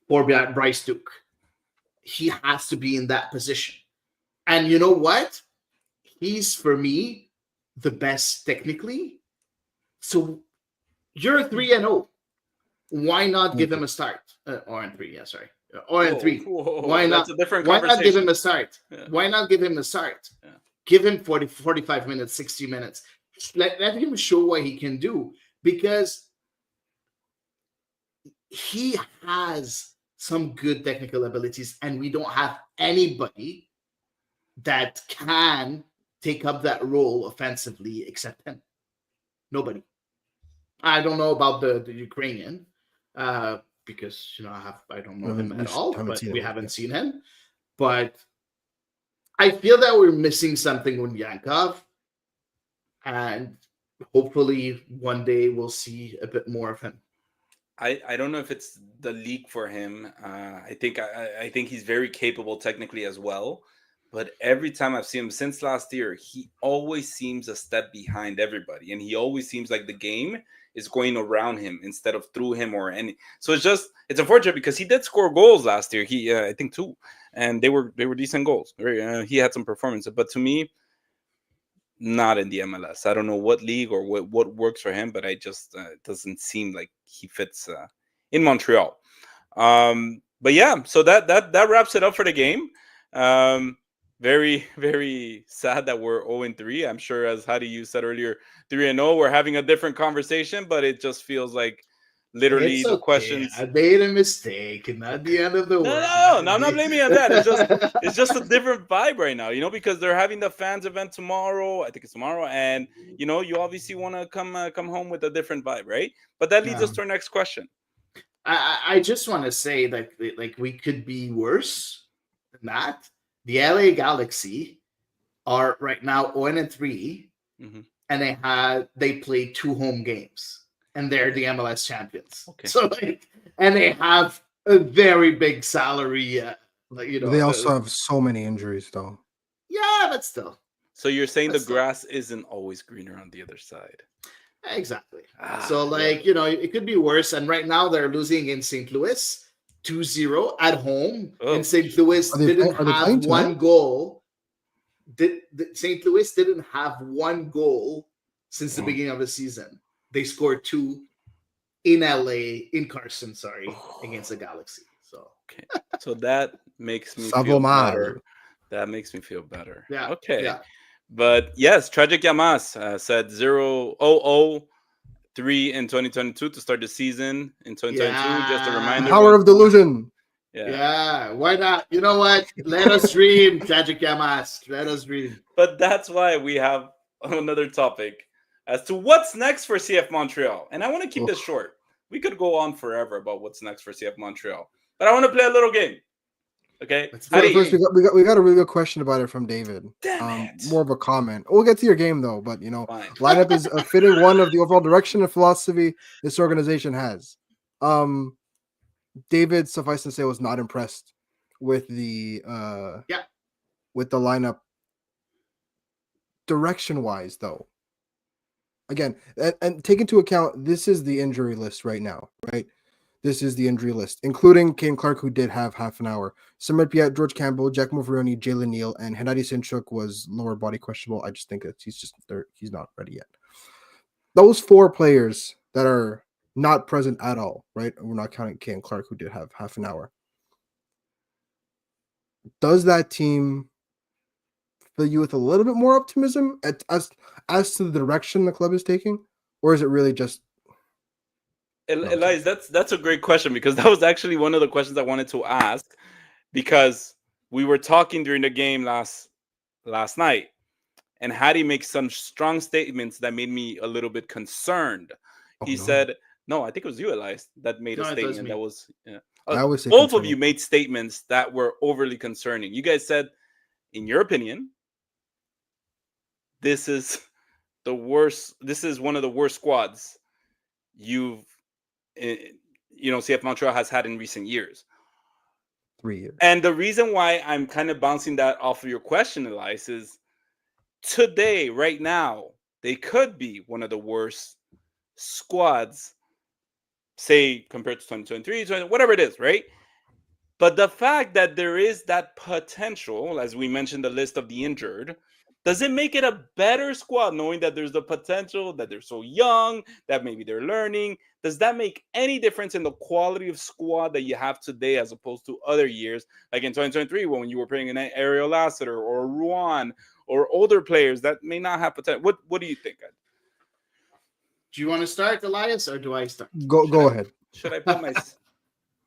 or Bryce Duke. He has to be in that position. And you know what? He's, for me, the best technically. So you're 3-0. Why not give him a start? Or in 3, yeah, sorry. Or in 3. Why not? That's a different why not give him a start? Yeah. Why not give him a start? Yeah. Give him 45 minutes, 60 minutes. Let him show what he can do, because he has some good technical abilities, and we don't have anybody that can take up that role offensively except him. Nobody. I don't know about the Ukrainian, because I don't know him at all, but we haven't seen him. But I feel that we're missing something with Yankov, and hopefully one day we'll see a bit more of him. I don't know if it's the league for him. I think he's very capable technically as well. But every time I've seen him since last year, he always seems a step behind everybody, and he always seems like the game is going around him instead of through him or any. So it's unfortunate because he did score goals last year. He I think two, and they were decent goals. He had some performances, but to me, not in the MLS. I don't know what league or what works for him, but I just it doesn't seem like he fits in Montreal. But yeah, so that wraps it up for the game. Very very sad that we're 0-3. I'm sure, as Hadi you said earlier, 3-0. We're having a different conversation, but it just feels like literally It's the okay. questions. I made a mistake, and not the end of the world. No, I'm not blaming you on that. It's just a different vibe right now, because they're having the fans event tomorrow. I think it's tomorrow, and you obviously want to come home with a different vibe, right? But that leads us to our next question. I just want to say that like we could be worse than that. The LA Galaxy are right now 0-3, and they played 2 home games, and they're the MLS champions. Okay. So and they have a very big salary. They also have so many injuries, though. Yeah, but still. So you're saying the grass isn't always greener on the other side. Exactly. So it could be worse. And right now they're losing in St. Louis 2-0 at home. And St. Louis didn't have one goal. St. Louis didn't have one goal since the beginning of the season. They scored 2 in LA, in Carson, against the Galaxy. So okay. So that makes me feel better. That makes me feel better. Yeah. Okay. Yeah. But yes, Tragic Yamas said 0-0-3 in 2022 to start the season in 2022. Yeah. Just a reminder. Power of delusion. Yeah. Why not? You know what? Let us dream, Tragic Yamas. Let us dream. But that's why we have another topic as to what's next for CF Montreal. And I want to keep this short. We could go on forever about what's next for CF Montreal. But I want to play a little game. Okay. First, we got a really good question about it from David. More of a comment. We'll get to your game though, but lineup is a fitting one of the overall direction and philosophy this organization has. David, suffice to say, was not impressed with the with the lineup direction wise, though. Again, and take into account this is the injury list right now, right? This is the injury list, including Kane Clark, who did have half an hour. Samir Piat, George Campbell, Jack Moveroni, Jalen Neal, and Hennady Sinchuk was lower body questionable. I just think that he's not ready yet. Those 4 players that are not present at all, right? We're not counting Kane Clark, who did have half an hour. Does that team fill you with a little bit more optimism as to the direction the club is taking, or is it really just? Elias, that's a great question, because that was actually one of the questions I wanted to ask, because we were talking during the game last night, and Hadi makes some strong statements that made me a little bit concerned. He said, no, I think it was you, Elias, that made a statement that was. Both of you made statements that were overly concerning. You guys said, in your opinion, this is the worst. This is one of the worst squads CF Montreal has had in recent years. 3 years. And the reason why I'm kind of bouncing that off of your question, Elias, is today, right now, they could be one of the worst squads, say, compared to 2023, whatever it is, right? But the fact that there is that potential, as we mentioned, the list of the injured, does it make it a better squad, knowing that there's the potential, that they're so young, that maybe they're learning? Does that make any difference in the quality of squad that you have today as opposed to other years, like in 2023, when you were playing an Ariel Lassiter or Ruan or older players that may not have potential? What do you think? Do you want to start, Elias, or do I start? Go ahead. Should I put my...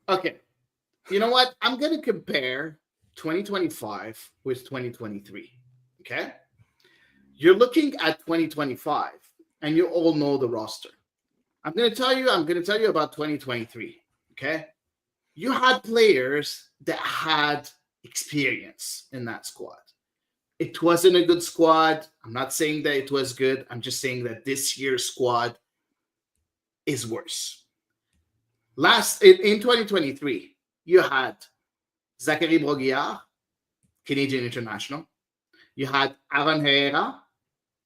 Okay. You know what? I'm going to compare 2025 with 2023. Okay? You're looking at 2025, and you all know the roster. I'm going to tell you about 2023. Okay? You had players that had experience in that squad. It wasn't a good squad. I'm not saying that it was good. I'm just saying that this year's squad is worse. In 2023, you had Zachary Broguillard, Canadian international. You had Aaron Herrera,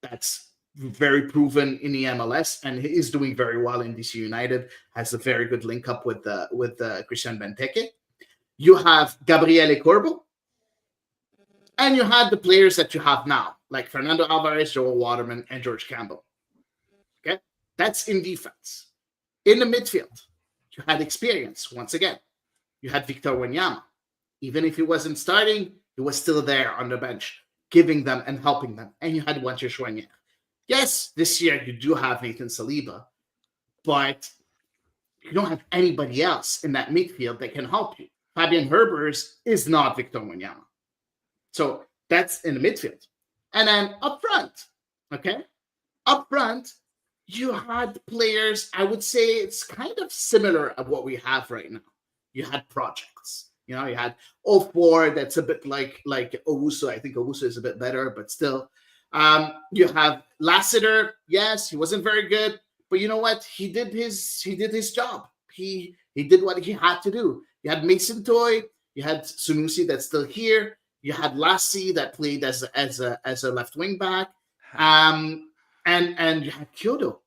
that's very proven in the MLS and he is doing very well in DC United. Has a very good link up with Christian Benteke. You have Gabriele Corbo, and you had the players that you have now, like Fernando Alvarez, Joel Waterman, and George Campbell. Okay, that's in defense. In the midfield, you had experience once again. You had Victor Wanyama. Even if he wasn't starting, he was still there on the bench, giving them and helping them. And you had Wancho Chouanier. Yes, this year you do have Nathan Saliba, but you don't have anybody else in that midfield that can help you. Fabian Herbers is not Victor Wanyama. So that's in the midfield. And then up front, okay? Up front, you had players, I would say it's kind of similar of what we have right now. You had projects. You know, you had 04, that's a bit like Owusu. I think Owusu is a bit better, but still. You have Lassiter. Yes, he wasn't very good, but you know what? He did his job. He did what he had to do. You had Mason Toy. You had Sunusi that's still here. You had Lassie that played as a left wing back. And you had Kyoto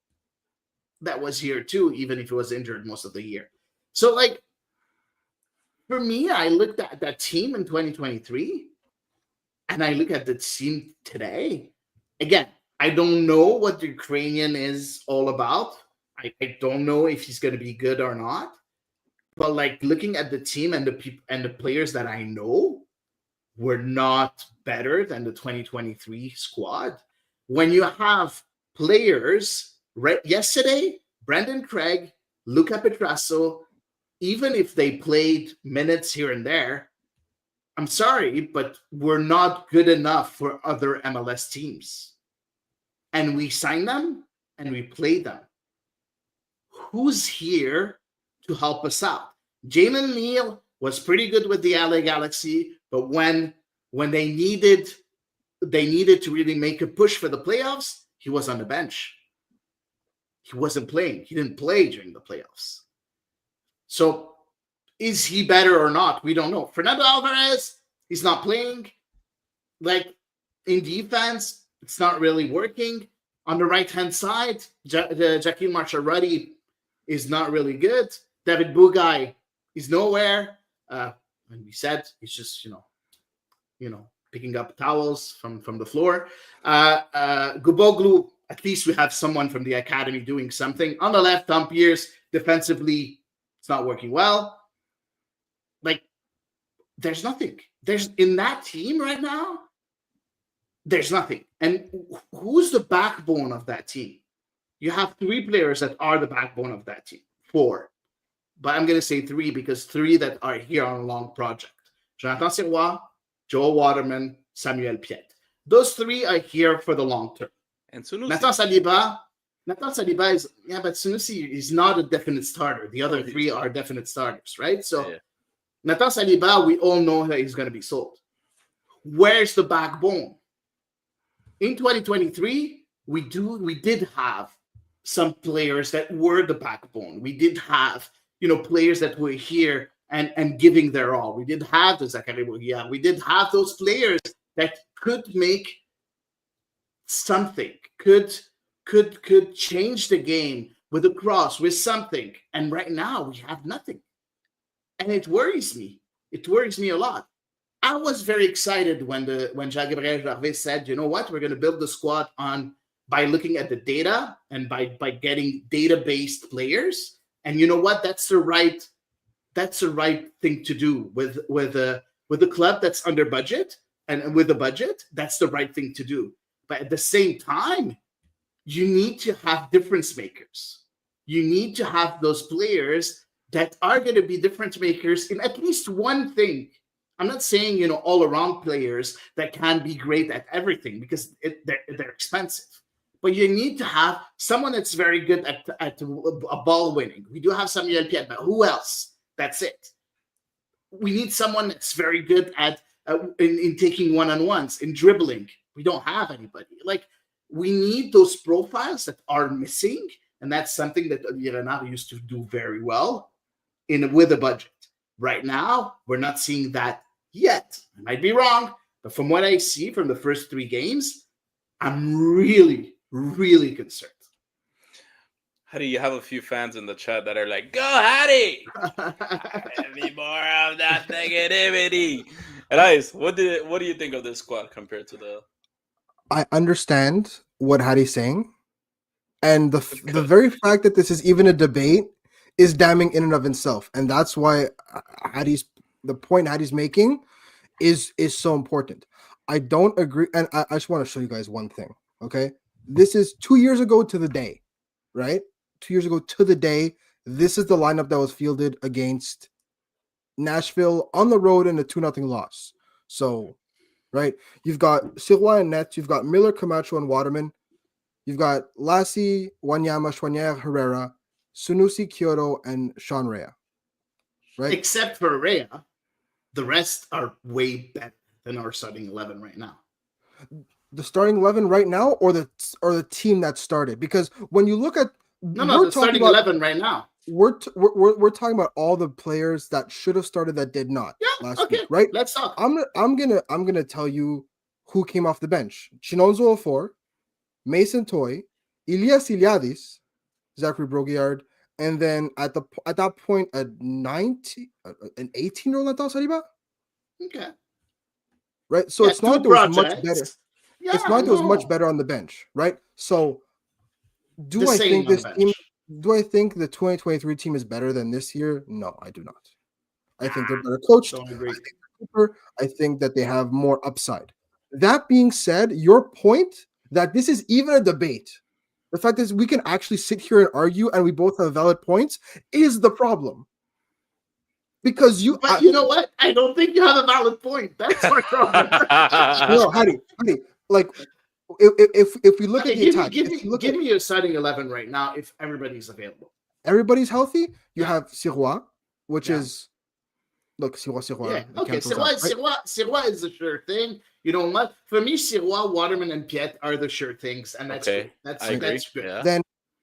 that was here too, even if he was injured most of the year. So like for me, I looked at that team in 2023 and I look at the team today. Again, I don't know what the Ukrainian is all about. I don't know if he's going to be good or not. But like looking at the team and the players that I know were not better than the 2023 squad. When you have players, yesterday, Brendan Craig, Luca Petrasso, even if they played minutes here and there, I'm sorry, but we're not good enough for other MLS teams. And we sign them and we play them. Who's here to help us out? Jalen Neal was pretty good with the LA Galaxy, but when they needed to really make a push for the playoffs, he was on the bench. He wasn't playing. He didn't play during the playoffs. So is he better or not? We don't know. Fernando Alvarez, he's not playing. Like in defense, it's not really working. On the right-hand side, Jaquim Marcharuddy is not really good. David Bugai is nowhere. And we said he's just, picking up towels from the floor. Guboglu, at least we have someone from the academy doing something. On the left, Tom Pierce, defensively, it's not working well. Like, there's nothing. There's in that team right now, there's nothing. And who's the backbone of that team? You have three players that are the backbone of that team. Four. But I'm going to say three because three that are here on a long project. Jonathan Sirois, Joel Waterman, Samuel Piet. Those three are here for the long term. And Sunusi. Nathan Saliba is, but Sunusi is not a definite starter. The other three are definite starters, right? So Nathan Saliba, we all know that he's going to be sold. Where's the backbone? In 2023, we did have some players that were the backbone. We did have, players that were here and giving their all. We did have the Zachary Bogia. We did have those players that could make something, could change the game with a cross, with something. And right now we have nothing. And it worries me. It worries me a lot. I was very excited when Jean-Gabriel Gervais said, you know what, we're going to build the squad by looking at the data and by getting data-based players. And you know what? That's the right thing to do with a club that's under budget and with a budget. That's the right thing to do. But at the same time, you need to have difference makers. You need to have those players that are going to be difference makers in at least one thing. I'm not saying, all around players that can be great at everything because they're expensive. But you need to have someone that's very good at a ball winning. We do have Samuel Piet, but who else? That's it. We need someone that's very good at in taking one-on-ones, in dribbling. We don't have anybody. Like, we need those profiles that are missing, and that's something that Renard used to do very well with a budget. Right now, we're not seeing that yet. I might be wrong, but from what I see from the first 3 games, I'm really, really concerned. Hattie, you have a few fans in the chat that are like, "Go, Hattie! Be more of that negativity." Elias, what do you think of this squad compared to the? I understand what Hattie's saying, and the very fact that this is even a debate is damning in and of itself, and that's why the point Hattie's making is so important. I don't agree, and I just want to show you guys one thing. Okay, this is 2 years ago to the day, right? 2 years ago to the day. This is the lineup that was fielded against Nashville on the road in a 2-0 loss. So, right, you've got Sirois and Nets, you've got Miller, Camacho, and Waterman. You've got Lassie, Wanyama, Chouanière, Herrera, Sunusi, Kyoto, and Sean Rea. Right? Except for Rea, the rest are way better than our starting 11 right now. The starting 11 right now, or the team that started? Because when you look at the starting 11 right now. We're talking about all the players that should have started that did not last week, right? Let's talk. I'm gonna tell you who came off the bench: Chinonzo Ofor, Mason Toy, Ilias Iliadis, Zachary Broguillard, and then at that point an 18-year-old Natal Saliba. Okay. Right. So it's not like there was much better. Yeah, it's not like there was much better on the bench, right? So do I think this team? Do I think the 2023 team is better than this year? No, I do not. I think they're better coached. I think that they have more upside. That being said, your point that this is even a debate, the fact is we can actually sit here and argue and we both have valid points, is the problem. Because you know what? I don't think you have a valid point. That's my problem. No, Hattie, like if we look at the attack, give me your starting 11 right now if everybody's available. Everybody's healthy. You have Sirois, which is Sirois. Yeah. Okay, Sirois is the sure thing. You know what? For me, Sirois, Waterman, and Piet are the sure things, and that's good. That's good. Yeah. Then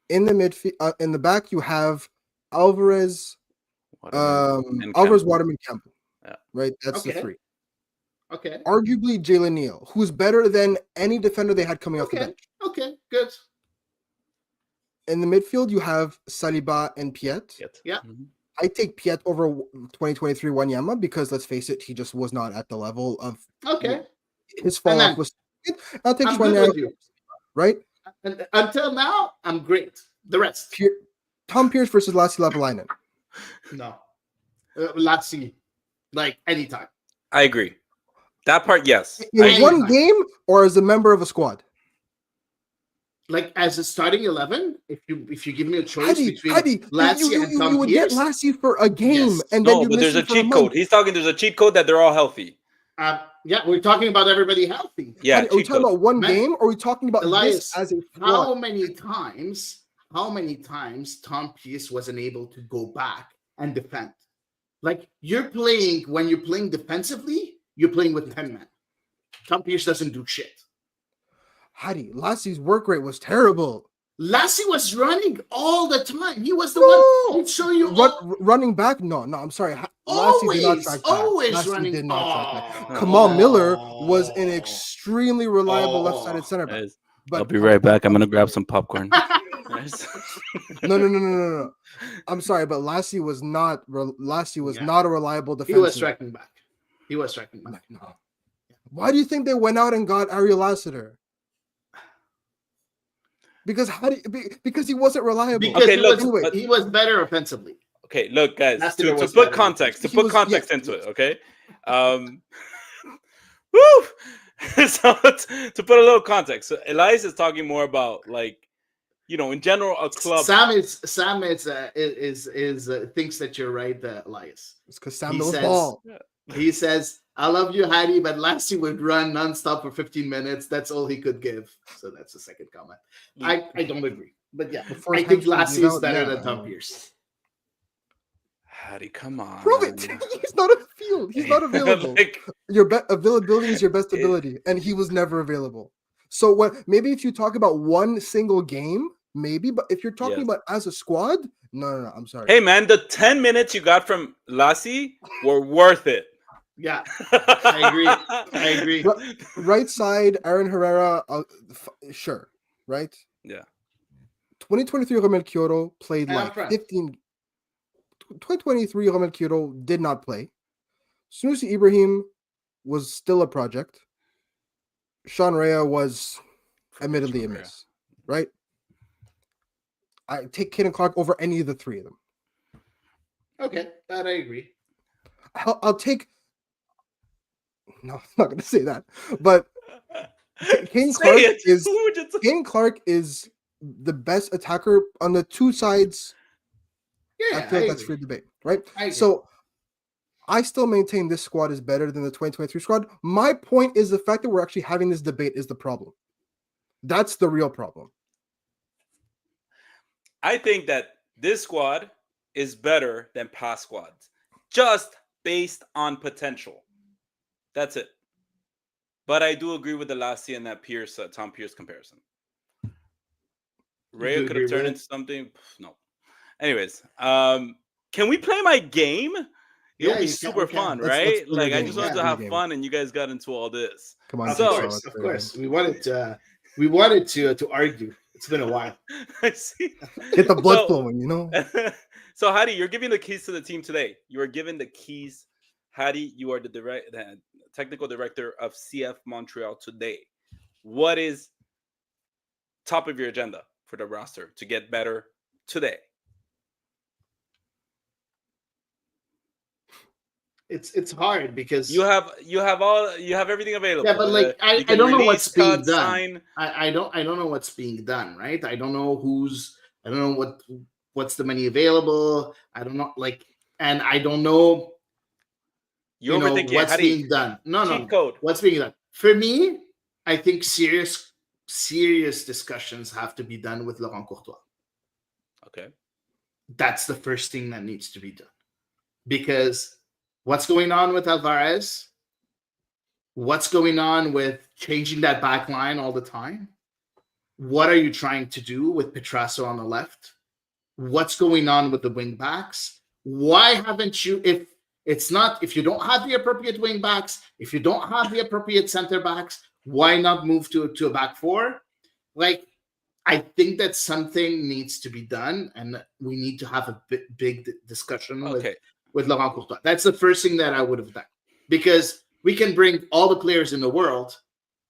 in the midfield, in the back, you have Alvarez, Waterman, Campbell. Yeah. Right. That's the 3. Okay. Arguably Jalen Neal, who's better than any defender they had coming off the bench. Okay, good. In the midfield, you have Saliba and Piet. Yeah. Mm-hmm. I take Piet over 2023 Wanyama because, let's face it, he just was not at the level of his fall off was. I'll take Chouanière, right? And until now, I'm great. The rest. Tom Pierce versus Lassie Lapalainen. No. Lassie, like anytime. I agree. That part, yes. In one game or as a member of a squad? Like as a starting 11, if you give me a choice between Lassie and Tom you would Pierce, get Lassie for a game, and then but there's a cheat code. He's talking. There's a cheat code that they're all healthy. Yeah, we're talking about everybody healthy. Yeah, are we talking about one game, or are we talking about Elias, this as a squad? How many times Tom Pierce wasn't able to go back and defend? Like when you're playing defensively, you're playing with 10 men. Tom Pierce doesn't do shit. Hattie, Lassie's work rate was terrible. Lassie was running all the time. He was the one who'd show you running back. No, I'm sorry. Lassie did not track back. Always running. Did not track back. Kamal Miller was an extremely reliable left-sided center back. But I'll be right back. I'm gonna grab some popcorn. No. I'm sorry, but Lassie was not a reliable defenseman. He was striking back. No. Why do you think they went out and got Ariel Lassiter? Because he wasn't reliable. Because he was better offensively. Okay, look, guys. To put context into it. Okay. Woo. So to put a little context, so Elias is talking more about in general a club. Sam is thinks that you're right, Elias. It's because Sam knows ball. He says, "I love you, Hattie, but Lassie would run nonstop for 15 minutes. That's all he could give." So that's the second comment. I don't agree, but yeah, I think Lassie is better than Tom Pierce. Hattie, come on. Prove it. He's not on the field. He's not available. Like, Your availability is your best It- ability, and he was never available. So what? Maybe if you talk about one single game, maybe. But if you're talking Yes. about as a squad, no. I'm sorry. hey man, the 10 minutes you got from Lassie were worth it. Yeah, I agree. I agree. Right side, Aaron Herrera. Sure, right. Yeah. 2023 Romel Kyoto played And like up front. 15. 2023 Romel Kyoto did not play. Sunusi Ibrahim was still a project. Sean Rea was admittedly a miss, right? I take Caden Clark over any of the three of them. Okay, that I agree. I'll take. No, I'm not going to say that. But Caden Clark it. is Who would you say? Caden Clark is the best attacker on the two sides. Yeah, I feel like that's free debate, right? I agree. So I still maintain this squad is better than the 2023 squad. My point is the fact that we're actually having this debate is the problem. That's the real problem. I think that this squad is better than past squads, just based on potential. That's it. But I do agree with the Lassie and that Tom Pierce comparison. Ray do could agree have turned with into something. No. Anyways, can we play my game? It'll Yeah, be you can- super we can. fun, Let's right? play Like your I game. just wanted Yeah, to have play your fun, and you guys got into all this. Come on, Of So- course, of course. We wanted to argue. It's been a while. I see. Get the blood So- flowing, you know? So, Hattie, you're giving the keys to the team today. You are given the keys. Hattie, you are the technical director of CF Montreal today. What is top of your agenda for the roster to get better today? It's hard because You have everything available. Yeah, but like You I can don't know release, what's being cut, done. sign. I don't know what's being done, right? I don't know I don't know what's the money available. I don't know and I don't know You're overthinking. what's Hattie, being done. No. cheat code. What's being done? For me, I think serious discussions have to be done with Laurent Courtois. Okay. That's the first thing that needs to be done. Because what's going on with Alvarez? What's going on with changing that back line all the time? What are you trying to do with Petrasso on the left? What's going on with the wing backs? Why haven't you, if you don't have the appropriate wing backs, if you don't have the appropriate center backs, why not move to a back four? Like, I think that something needs to be done, and we need to have a big discussion with Laurent Courtois. That's the first thing that I would have done, because we can bring all the players in the world.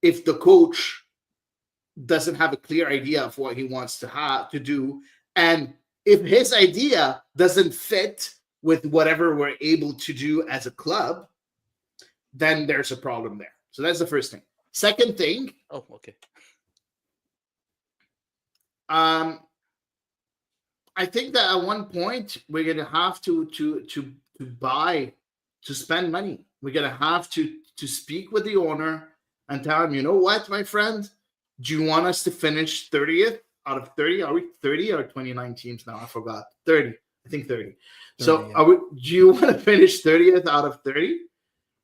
If the coach doesn't have a clear idea of what he wants to do, and if his idea doesn't fit with whatever we're able to do as a club, then there's a problem there. So that's the first thing. Second thing, Oh, okay. I think that at one point we're gonna have to spend money. We're gonna have to speak with the owner and tell him, you know what, my friend, do you want us to finish 30th out of 30? Are we 30 or 29 teams now? I forgot. 30. I think 30. So yeah. do you want to finish 30th out of 30?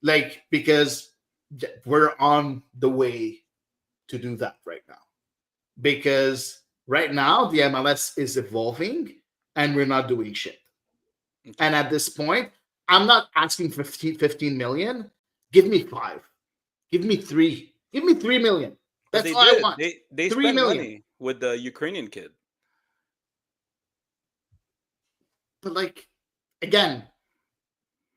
Like, because we're on the way to do that right now. Because right now the MLS is evolving and we're not doing shit. Okay. And at this point, I'm not asking for 15 million. Give me 5. Give me 3. Give me 3 million. But That's all I want. They 3 spent million. money with the Ukrainian kid. But like, again,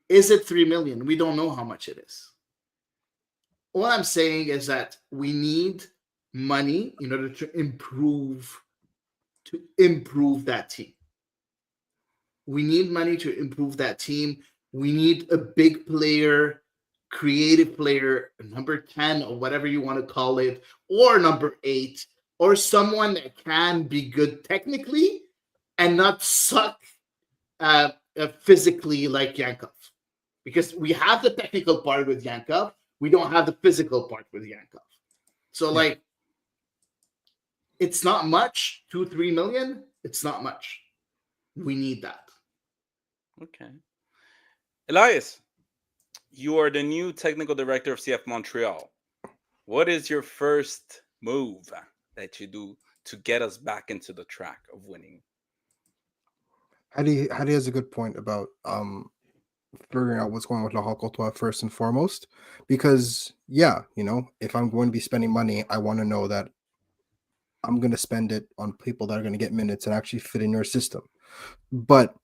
is it 3 million? We don't know how much it is. All I'm saying is that we need money in order to improve that team. We need money to improve that team. We need a big player, creative player, number 10 or whatever you want to call it, or number 8, or someone that can be good technically and not suck physically like Yankov. Because we have the technical part with Yankov, we don't have the physical part with Yankov. So like, it's not much. 2-3 million, it's not much. We need that. Okay. Elias, you are the new technical director of CF Montreal. What is your first move that you do to get us back into the track of winning? Hadi has a good point about figuring out what's going on with La Courtois first and foremost, because yeah, if I'm going to be spending money, I want to know that I'm going to spend it on people that are going to get minutes and actually fit in your system. But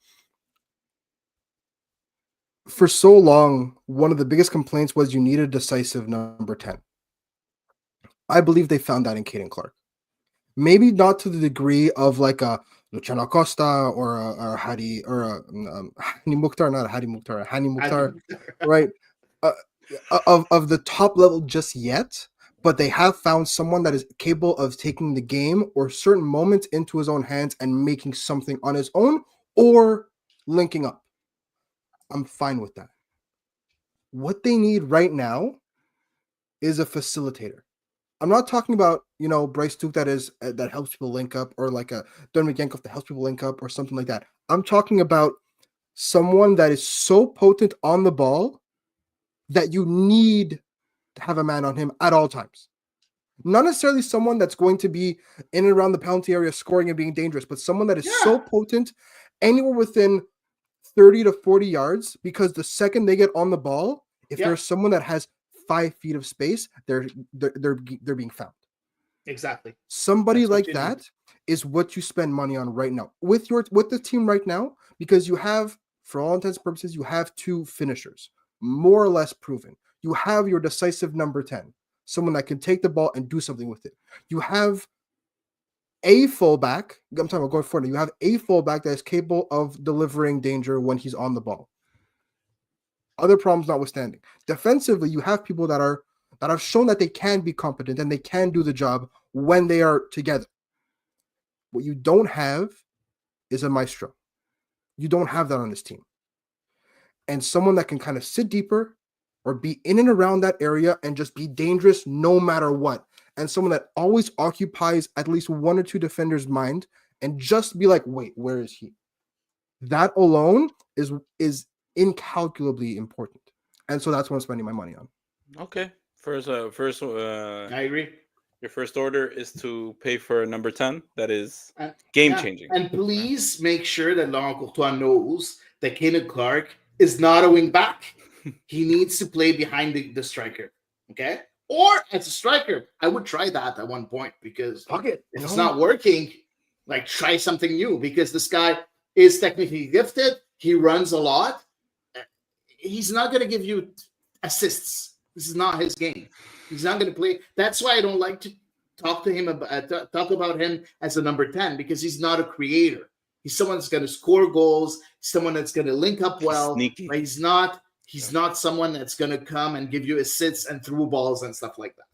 for so long, one of the biggest complaints was you needed a decisive number 10. I believe they found that in Caden Clark. Maybe not to the degree of like a Luciano Costa or a Hadi or a Hani Mukhtar, not a Hadi Mukhtar, Hani Mukhtar, right? Uh, of the top level just yet, but they have found someone that is capable of taking the game or certain moments into his own hands and making something on his own or linking up. I'm fine with that. What they need right now is a facilitator. I'm not talking about Bryce Duke that helps people link up, or like a Don Yankov that helps people link up or something like that. I'm talking about someone that is so potent on the ball that you need to have a man on him at all times. Not necessarily someone that's going to be in and around the penalty area scoring and being dangerous, but someone that is so potent anywhere within 30 to 40 yards, because the second they get on the ball, if there's someone that has 5 feet of space, they're being found. Exactly. Somebody like that is what you spend money on right now with the team right now, because you have, for all intents and purposes, you have 2 finishers, more or less proven. You have your decisive number 10, someone that can take the ball and do something with it. You have a fullback. I'm talking about going forward. You have a fullback that is capable of delivering danger when he's on the ball. Other problems notwithstanding, defensively, you have people that have shown that they can be competent and they can do the job when they are together. What you don't have is a maestro. You don't have that on this team. And someone that can kind of sit deeper or be in and around that area and just be dangerous no matter what. And someone that always occupies at least 1 or 2 defenders' mind and just be like, wait, where is he? That alone is incalculably important. And so that's what I'm spending my money on. Okay. First, I agree. Your first order is to pay for number 10. That is game changing. And please make sure that Laurent Courtois knows that Caden Clark is not a wing back. He needs to play behind the striker. Okay? Or as a striker. I would try that at one point, because if it's not working, like, try something new, because this guy is technically gifted. He runs a lot. He's not going to give you assists. This is not his game. He's not going to play. That's why I don't like to talk about him as a number 10, because he's not a creator. He's someone that's going to score goals, someone that's going to link up well. Sneaky. But he's not someone that's going to come and give you assists and through balls and stuff like that.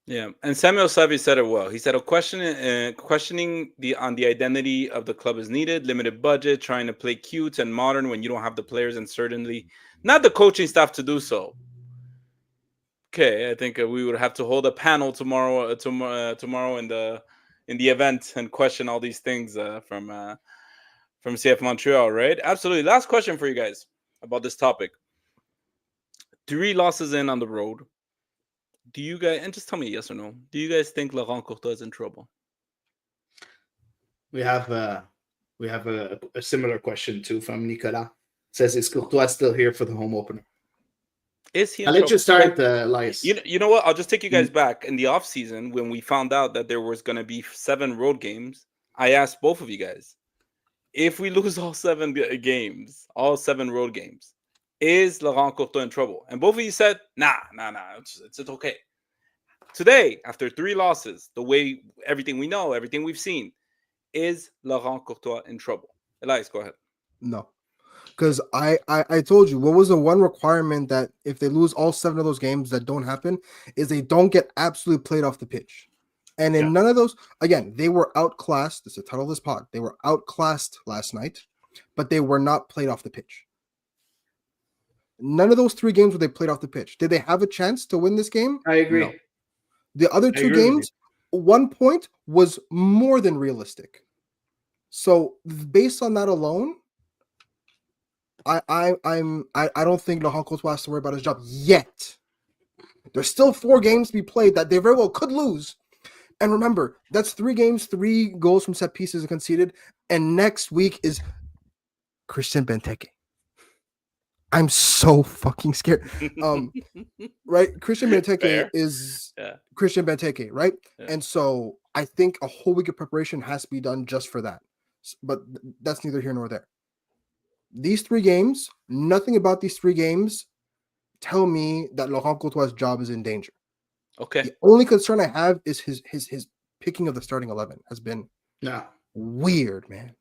Yeah, and Samuel Savi said it well. He said, questioning the identity of the club is needed. Limited budget, trying to play cute and modern when you don't have the players, and certainly not the coaching staff to do so. Okay, I think we would have to hold a panel tomorrow in the event and question all these things from CF Montreal, right? Absolutely. Last question for you guys about this topic. 3 losses in on the road. Do you guys, and just tell me yes or no, do you guys think Laurent Courtois is in trouble? We have a similar question too from Nicolas. It says, is Courtois still here for the home opener? Is he? I'll let you start, Elias. You know what? I'll just take you guys back in the off season when we found out that there was going to be 7 road games. I asked both of you guys, if we lose all 7 games, all 7 road games, is Laurent Courtois in trouble? And both of you said, nah, it's okay. Today, after 3 losses, the way everything we know, everything we've seen, is Laurent Courtois in trouble? Elias, go ahead. No. Because I told you, what was the one requirement that if they lose all 7 of those games that don't happen, is they don't get absolutely played off the pitch. And in none of those, again, they were outclassed. That's the title of this pod. They were outclassed last night, but they were not played off the pitch. None of those 3 games were they played off the pitch. Did they have a chance to win this game? I agree. No. The other 2 games, 1 point was more than realistic. So based on that alone, I don't think Laurent Courtois has to worry about his job yet. There's still 4 games to be played that they very well could lose. And remember, that's 3 games, 3 goals from set pieces conceded. And next week is Christian Benteke. I'm so fucking scared. Right? Christian Benteke Fair. is Yeah. Christian Benteke, right? Yeah. And so I think a whole week of preparation has to be done just for that. But that's neither here nor there. These 3 games, nothing about these 3 games tell me that Laurent Courtois' job is in danger. Okay. The only concern I have is his picking of the starting 11 has been weird, man.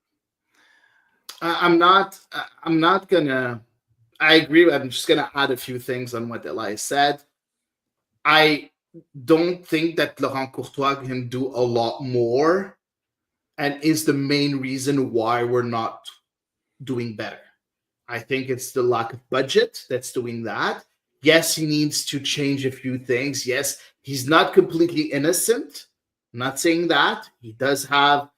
I'm not gonna. I agree. I'm just gonna add a few things on what Eli said. I don't think that Laurent Courtois can do a lot more, and is the main reason why we're not doing better. I think it's the lack of budget that's doing that. Yes, he needs to change a few things. Yes, he's not completely innocent. I'm not saying that. He does have,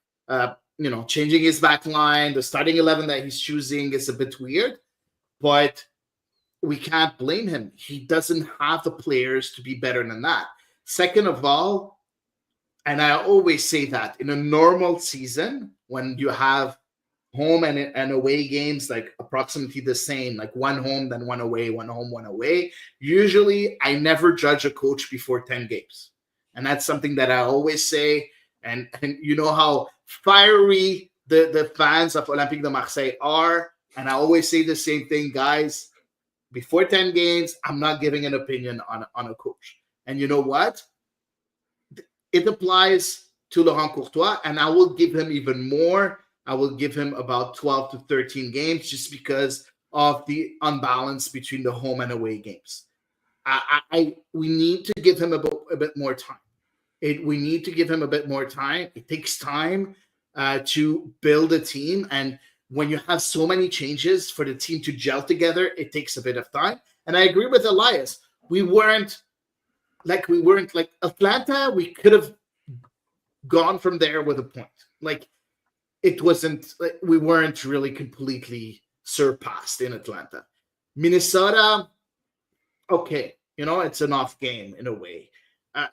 changing his back line. The starting 11 that he's choosing is a bit weird, but we can't blame him. He doesn't have the players to be better than that. Second of all, and I always say that in a normal season, when you have home and away games like approximately the same, like one home, then one away, one home, one away. Usually I never judge a coach before 10 games. And that's something that I always say. And you know how fiery the fans of Olympique de Marseille are. And I always say the same thing, guys. Before 10 games, I'm not giving an opinion on a coach. And you know what? It applies to Laurent Courtois, and I will give him even more. I will give him about 12 to 13 games just because of the unbalance between the home and away games. We need to give him a bit more time. We need to give him a bit more time. It takes time to build a team. And when you have so many changes for the team to gel together, it takes a bit of time. And I agree with Elias. We weren't like Atlanta. We could have gone from there with a point. Like, it wasn't, we weren't really completely surpassed in Atlanta. Minnesota, okay, it's an off game in a way.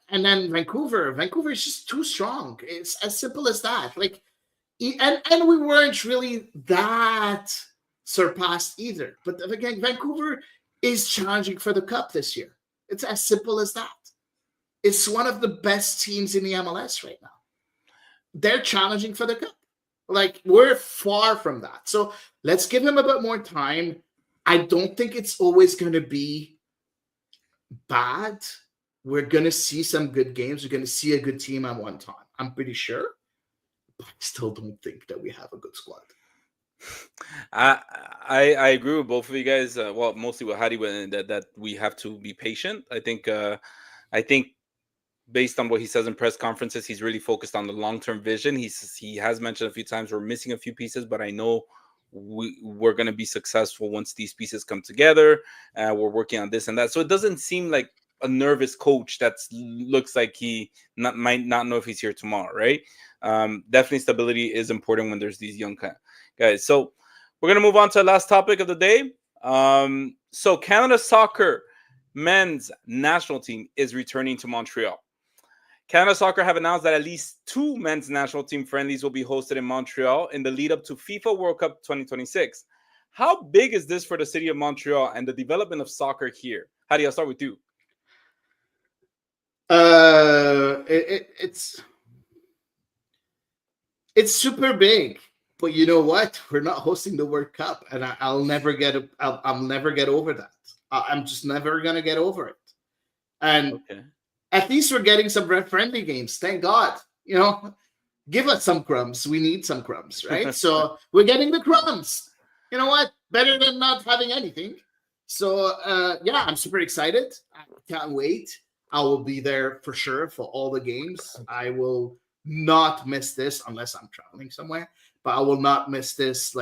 And then Vancouver is just too strong. It's as simple as that. And we weren't really that surpassed either. But again, Vancouver is challenging for the cup this year. It's as simple as that. It's one of the best teams in the MLS right now. They're challenging for the cup. We're far from that. So let's give him a bit more time. I don't think it's always going to be bad. We're going to see some good games. We're going to see a good team at one time. I'm pretty sure. But I still don't think that we have a good squad. I agree with both of you guys. Well, mostly with Hadi, that we have to be patient. I think based on what he says in press conferences, he's really focused on the long-term vision. He has mentioned a few times we're missing a few pieces, but I know we're going to be successful once these pieces come together. We're working on this and that. So it doesn't seem like a nervous coach that looks like he might not know if he's here tomorrow, right? Definitely stability is important when there's these young guys. So we're going to move on to the last topic of the day. So Canada Soccer men's national team is returning to Montreal. Canada Soccer have announced that at least 2 men's national team friendlies will be hosted in Montreal in the lead up to FIFA World Cup 2026. How big is this for the city of Montreal and the development of soccer here? Hadi, I'll start with you. It's super big, but you know what? We're not hosting the World Cup, and I'll never get over that. I'm just never gonna get over it. And okay. At least we're getting some friendly games. Thank God. Give us some crumbs. We need some crumbs, right? So we're getting the crumbs. You know what? Better than not having anything. So I'm super excited. I can't wait. I will be there for sure for all the games. I will not miss this unless I'm traveling somewhere. But I will not miss this.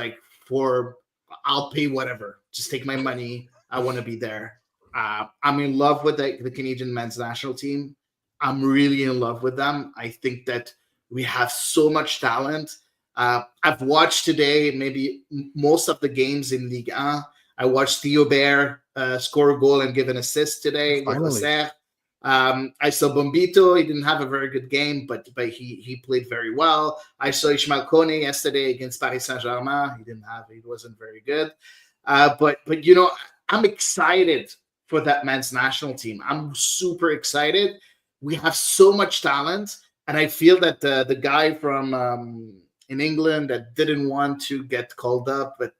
I'll pay whatever. Just take my money. I want to be there. I'm in love with the Canadian men's national team. I'm really in love with them. I think that we have so much talent. I've watched today maybe most of the games in Ligue 1. I watched Theo Baer score a goal and give an assist today with Finally. Auxerre. I saw Bombito. He didn't have a very good game, but he played very well. I saw Ishmael Kone yesterday against Paris Saint-Germain. He wasn't very good. But I'm excited for that men's national team. I'm super excited. We have so much talent, and I feel that the guy from in England that didn't want to get called up, but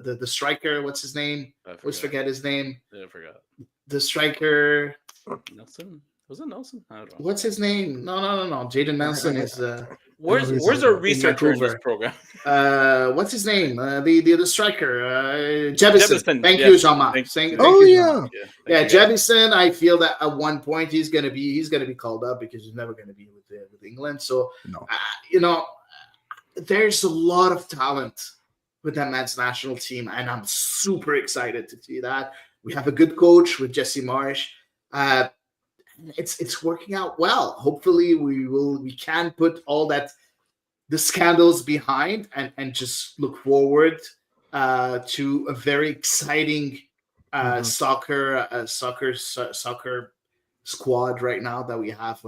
the striker, what's his name? I always forget his name. Yeah, I forgot. The striker. Nelson? Was it Nelson? I don't know. What's his name? No. Jaden Nelson is. Where's our researcher in this program? What's his name? The striker, Jebison. Thank you, Jean-Marc. Yeah, Jebison. I feel that at one point he's gonna be called up because he's never gonna be with England. So there's a lot of talent with that men's national team, and I'm super excited to see that. We have a good coach with Jesse Marsh. It's working out well. Hopefully, we can put all the scandals behind and just look forward to a very exciting soccer squad right now that we have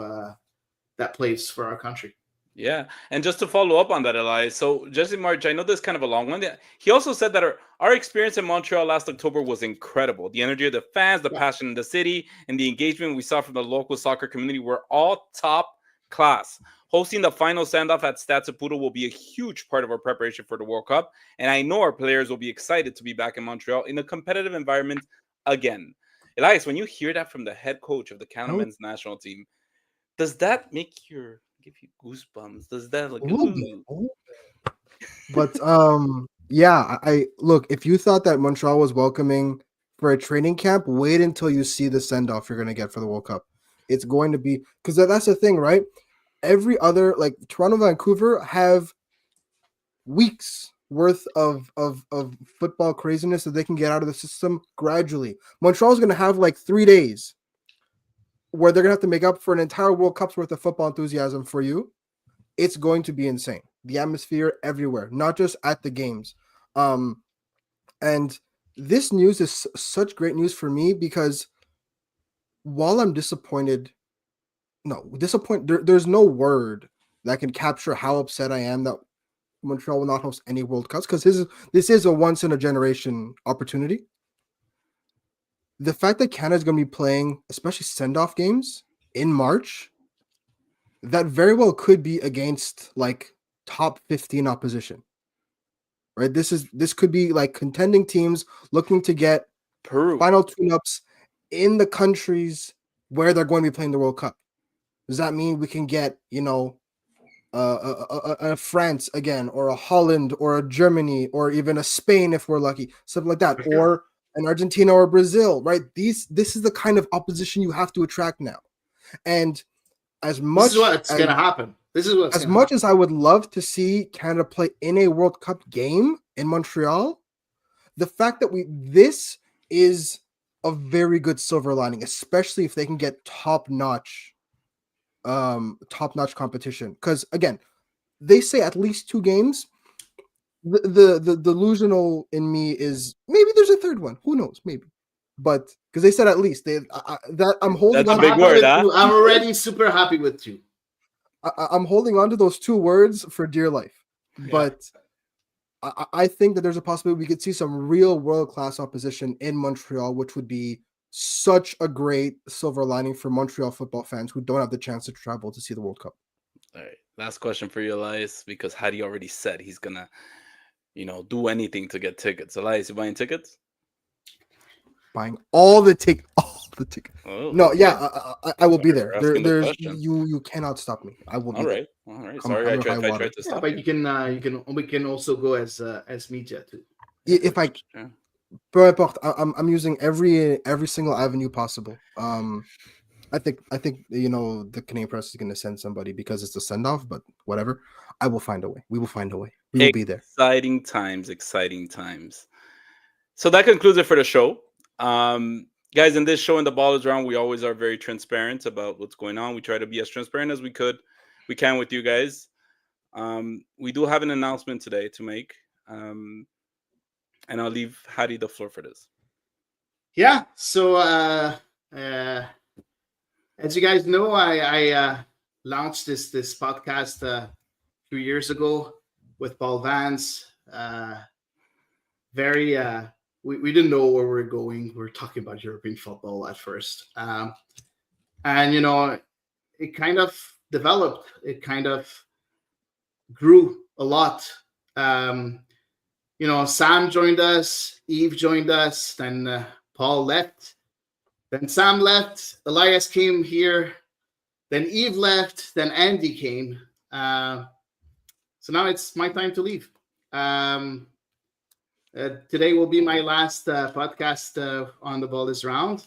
that plays for our country. Yeah, and just to follow up on that, Elias, so Jesse March, I know this is kind of a long one. He also said that our experience in Montreal last October was incredible. The energy of the fans, the passion in the city, and the engagement we saw from the local soccer community were all top class. Hosting the final standoff at Stade Saputo will be a huge part of our preparation for the World Cup, and I know our players will be excited to be back in Montreal in a competitive environment again. Elias, when you hear that from the head coach of the Canada men's national team, does that make give you goosebumps? Does that like But yeah, I look, if you thought that Montreal was welcoming for a training camp, wait until you see the send-off you're going to get for the World Cup. It's going to be, because that's the thing, right? Every other, like Toronto, Vancouver have weeks worth of football craziness that they can get out of the system gradually. Montreal's going to have like 3 days where they're going to have to make up for an entire World Cup's worth of football enthusiasm for you. It's going to be insane. The atmosphere everywhere, not just at the games. And this news is such great news for me because while I'm disappointed, there's no word that can capture how upset I am that Montreal will not host any World Cups, because this is a once in a generation opportunity. The fact that Canada is going to be playing, especially send-off games in March, that very well could be against like top 15 opposition, right? This could be like contending teams looking to get Peru final tune-ups in the countries where they're going to be playing the World Cup. Does that mean we can get, a France again, or a Holland, or a Germany, or even a Spain if we're lucky, something like that, or an Argentina or Brazil, right? This is the kind of opposition you have to attract now. And as much this is what's going to happen. This is what's as much as I would love to see Canada play in a World Cup game in Montreal, the fact that this is a very good silver lining, especially if they can get top-notch competition. Because again, they say at least 2 games. The delusional in me is maybe there's a third one. Who knows? Maybe, but because they said at least I'm holding. That's a big word. Huh? I'm already super happy with you. I'm holding on to those 2 words for dear life. Yeah. But I think that there's a possibility we could see some real world-class opposition in Montreal, which would be such a great silver lining for Montreal football fans who don't have the chance to travel to see the World Cup. All right. Last question for you, Elias, because Hadi already said he's going to, do anything to get tickets. Elias, you buying tickets? Buying all the tickets. Oh, no, yeah, I will be there. There's you cannot stop me. I will be there. All right. Sorry, I tried to stop. But we can also go as media too. If I, peu importe, I'm using every single avenue possible. I think the Canadian press is going to send somebody because it's a send off, but whatever. I will find a way. We will find a way. We will be there. Exciting times. So that concludes it for the show. Guys, in this show, in the Ball is Round, we always are very transparent about what's going on. We try to be as transparent as we can with you guys. We do have an announcement today to make, um, and I'll leave Hattie the floor for this. Yeah. So, uh, as you guys know, I launched this podcast 2 years ago with Paul Vance. Very, we didn't know where we were going. We were talking about European football at first, and it kind of developed. It kind of grew a lot. Um, Sam joined us, Eve joined us, then Paul left, then Sam left, Elias came here, then Eve left, then Andy came. So now it's my time to leave. Today will be my last podcast on The Ball is Round.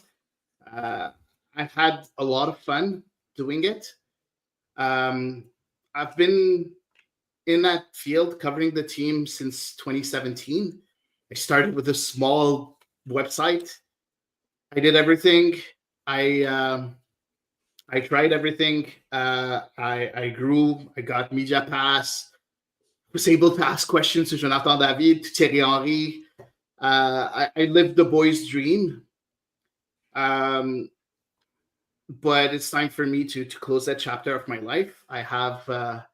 I've had a lot of fun doing it. I've been in that field covering the team since 2017. I started with a small website. I did everything. I tried everything. I grew. I got Media Pass. Was able to ask questions to Jonathan David, to Thierry Henry. I lived the boys' dream. But it's time for me to close that chapter of my life. I have a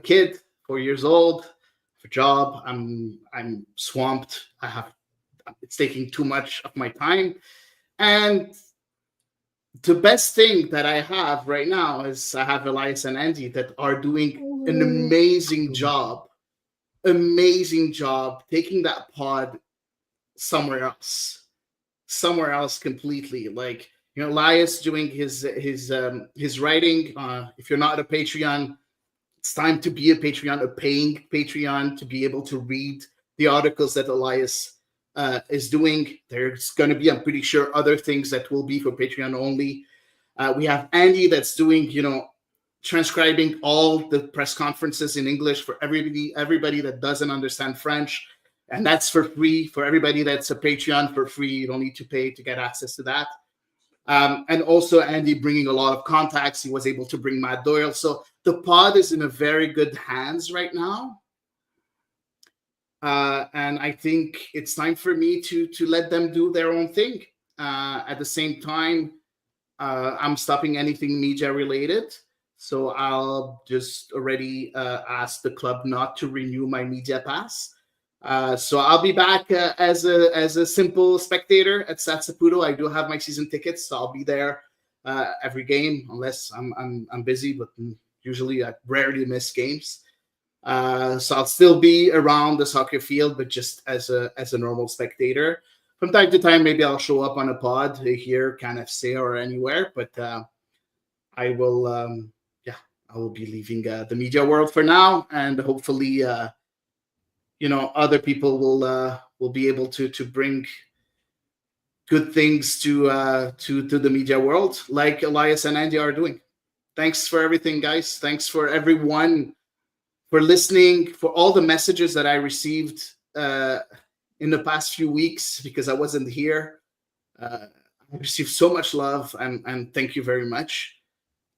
kid, 4 years old, a job. I'm swamped. It's taking too much of my time. And the best thing that I have right now is I have Elias and Andy that are doing an amazing job taking that pod somewhere else completely. Like, Elias doing his writing. If you're not a Patreon, it's time to be a paying Patreon, to be able to read the articles that Elias is doing. There's going to be, I'm pretty sure, other things that will be for Patreon only. We have Andy that's doing, transcribing all the press conferences in English for everybody that doesn't understand French. And that's for free. For everybody that's a Patreon, for free. You don't need to pay to get access to that. And also Andy bringing a lot of contacts. He was able to bring Matt Doyle. So the pod is in a very good hands right now. And I think it's time for me to let them do their own thing. At the same time, I'm stopping anything media related. So I'll just already ask the club not to renew my media pass. So I'll be back as a simple spectator at Stade Saputo. I do have my season tickets, so I'll be there every game, unless I'm busy. But usually I rarely miss games. So I'll still be around the soccer field, but just as a normal spectator. From time to time, maybe I'll show up on a pod here, Can FC or anywhere. But I will, I will be leaving the media world for now, and hopefully, other people will be able to bring good things to the media world, like Elias and Andy are doing. Thanks for everything, guys. Thanks for everyone for listening, for all the messages that I received in the past few weeks because I wasn't here. I received so much love, and thank you very much.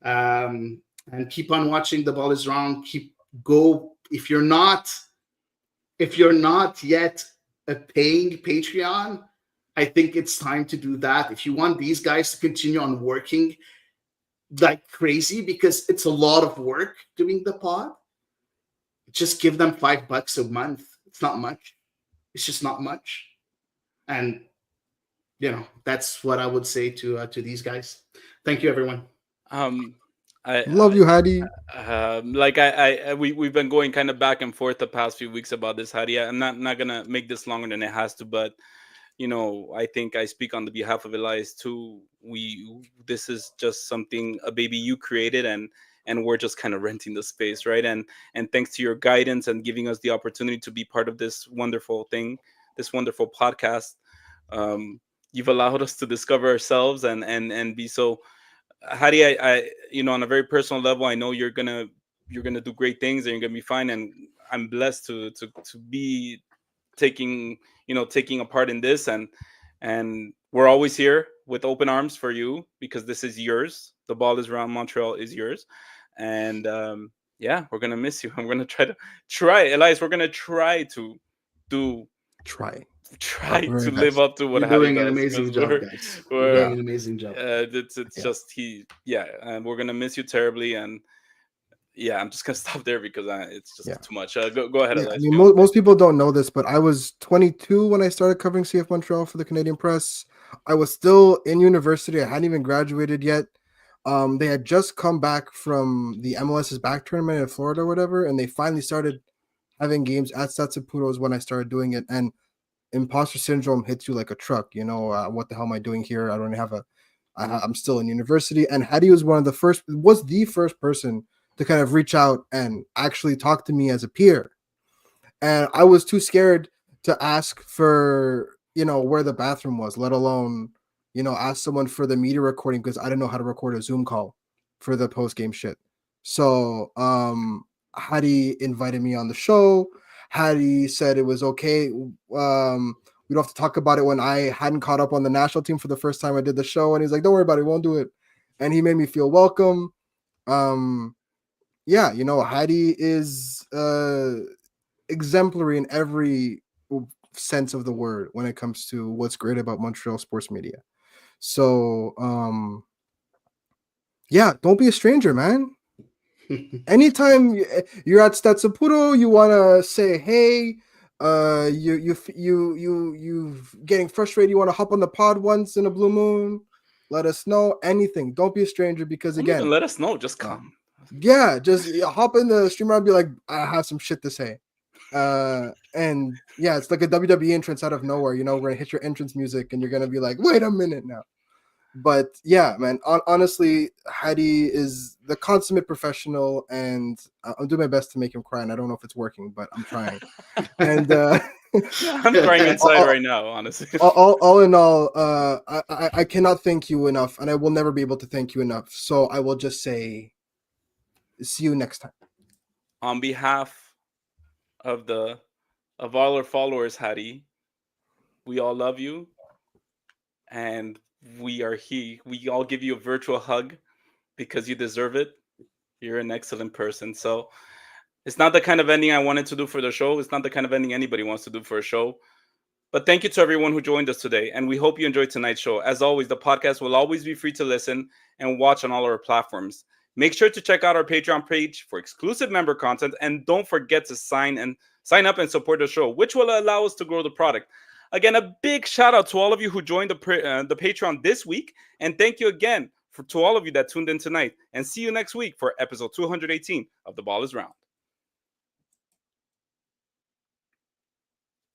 And keep on watching. The Ball is Round. Go. If you're not yet a paying Patreon, I think it's time to do that. If you want these guys to continue on working like crazy, because it's a lot of work doing the pod, just give them $5 a month. It's not much. It's just not much. And that's what I would say to these guys. Thank you, everyone. I Love you, Hadi. we've been going kind of back and forth the past few weeks about this, Hadi. I'm not gonna make this longer than it has to, but I think I speak on the behalf of Elias too. This is just something, a baby you created, and we're just kind of renting the space, right? And thanks to your guidance and giving us the opportunity to be part of this wonderful thing, this wonderful podcast, you've allowed us to discover ourselves and be so. Hadi, I on a very personal level, I know you're gonna do great things and you're gonna be fine, and I'm blessed to be taking a part in this, and we're always here with open arms for you because this is yours. The Ball is Round Montreal is yours, and yeah, we're gonna miss you. I'm gonna try, Elias. We're gonna try to do Try our try very to live best. up to what You're Hattie doing an does amazing because job, guys. You're we're doing Yeah, an amazing job. it's yeah, just yeah, and we're gonna miss you terribly, and yeah, I'm just gonna stop there because it's just yeah. too much. Go ahead, Yeah, I Elias. mean, You want to say? most people don't know this, but I was 22 when I started covering CF Montreal for the Canadian Press. I was still in university. I hadn't even graduated yet. They had just come back from the MLS's back tournament in Florida or whatever, and they finally started having games at Stade Saputo is when I started doing it. And imposter syndrome hits you like a truck. What the hell am I doing here? I don't have I'm still in university. And Hattie was the first person to kind of reach out and actually talk to me as a peer, and I was too scared to ask for where the bathroom was, let alone ask someone for the media recording because I didn't know how to record a Zoom call for the post game shit. So Hattie invited me on the show. Hattie said it was okay. We don't have to talk about it when I hadn't caught up on the national team for the first time I did the show, and he's like, "Don't worry about it, we won't do it." And he made me feel welcome. Um, yeah, Hattie is exemplary in every sense of the word when it comes to what's great about Montreal sports media. So, yeah, don't be a stranger, man. Anytime you're at Stade Saputo, you want to say, "Hey, you getting frustrated, you want to hop on the pod once in a blue moon, let us know." Anything. Don't be a stranger because, Don't even again, let us know. Just um, come. yeah, just hop in the streamer and be like, "I have some shit to say." And yeah, it's like a WWE entrance out of nowhere. We're gonna hit your entrance music, and you're gonna be like, "Wait a minute now." But yeah, man, honestly, Hattie is the consummate professional, and I'm doing my best to make him cry. And I don't know if it's working, but I'm trying. And I'm crying inside all, right now, honestly. all in all, I cannot thank you enough, and I will never be able to thank you enough. So I will just say, see you next time. On behalf of all our followers, Hattie, we all love you, and we are here. We all give you a virtual hug because you deserve it. You're an excellent person. So it's not the kind of ending I wanted to do for the show. It's not the kind of ending anybody wants to do for a show. But thank you to everyone who joined us today, and we hope you enjoyed tonight's show. As always, the podcast will always be free to listen and watch on all our platforms. Make sure to check out our Patreon page for exclusive member content, and don't forget to sign up and support the show, which will allow us to grow the product. Again, a big shout out to all of you who joined the Patreon this week, and thank you again to all of you that tuned in tonight. And see you next week for episode 218 of The Ball Is Round.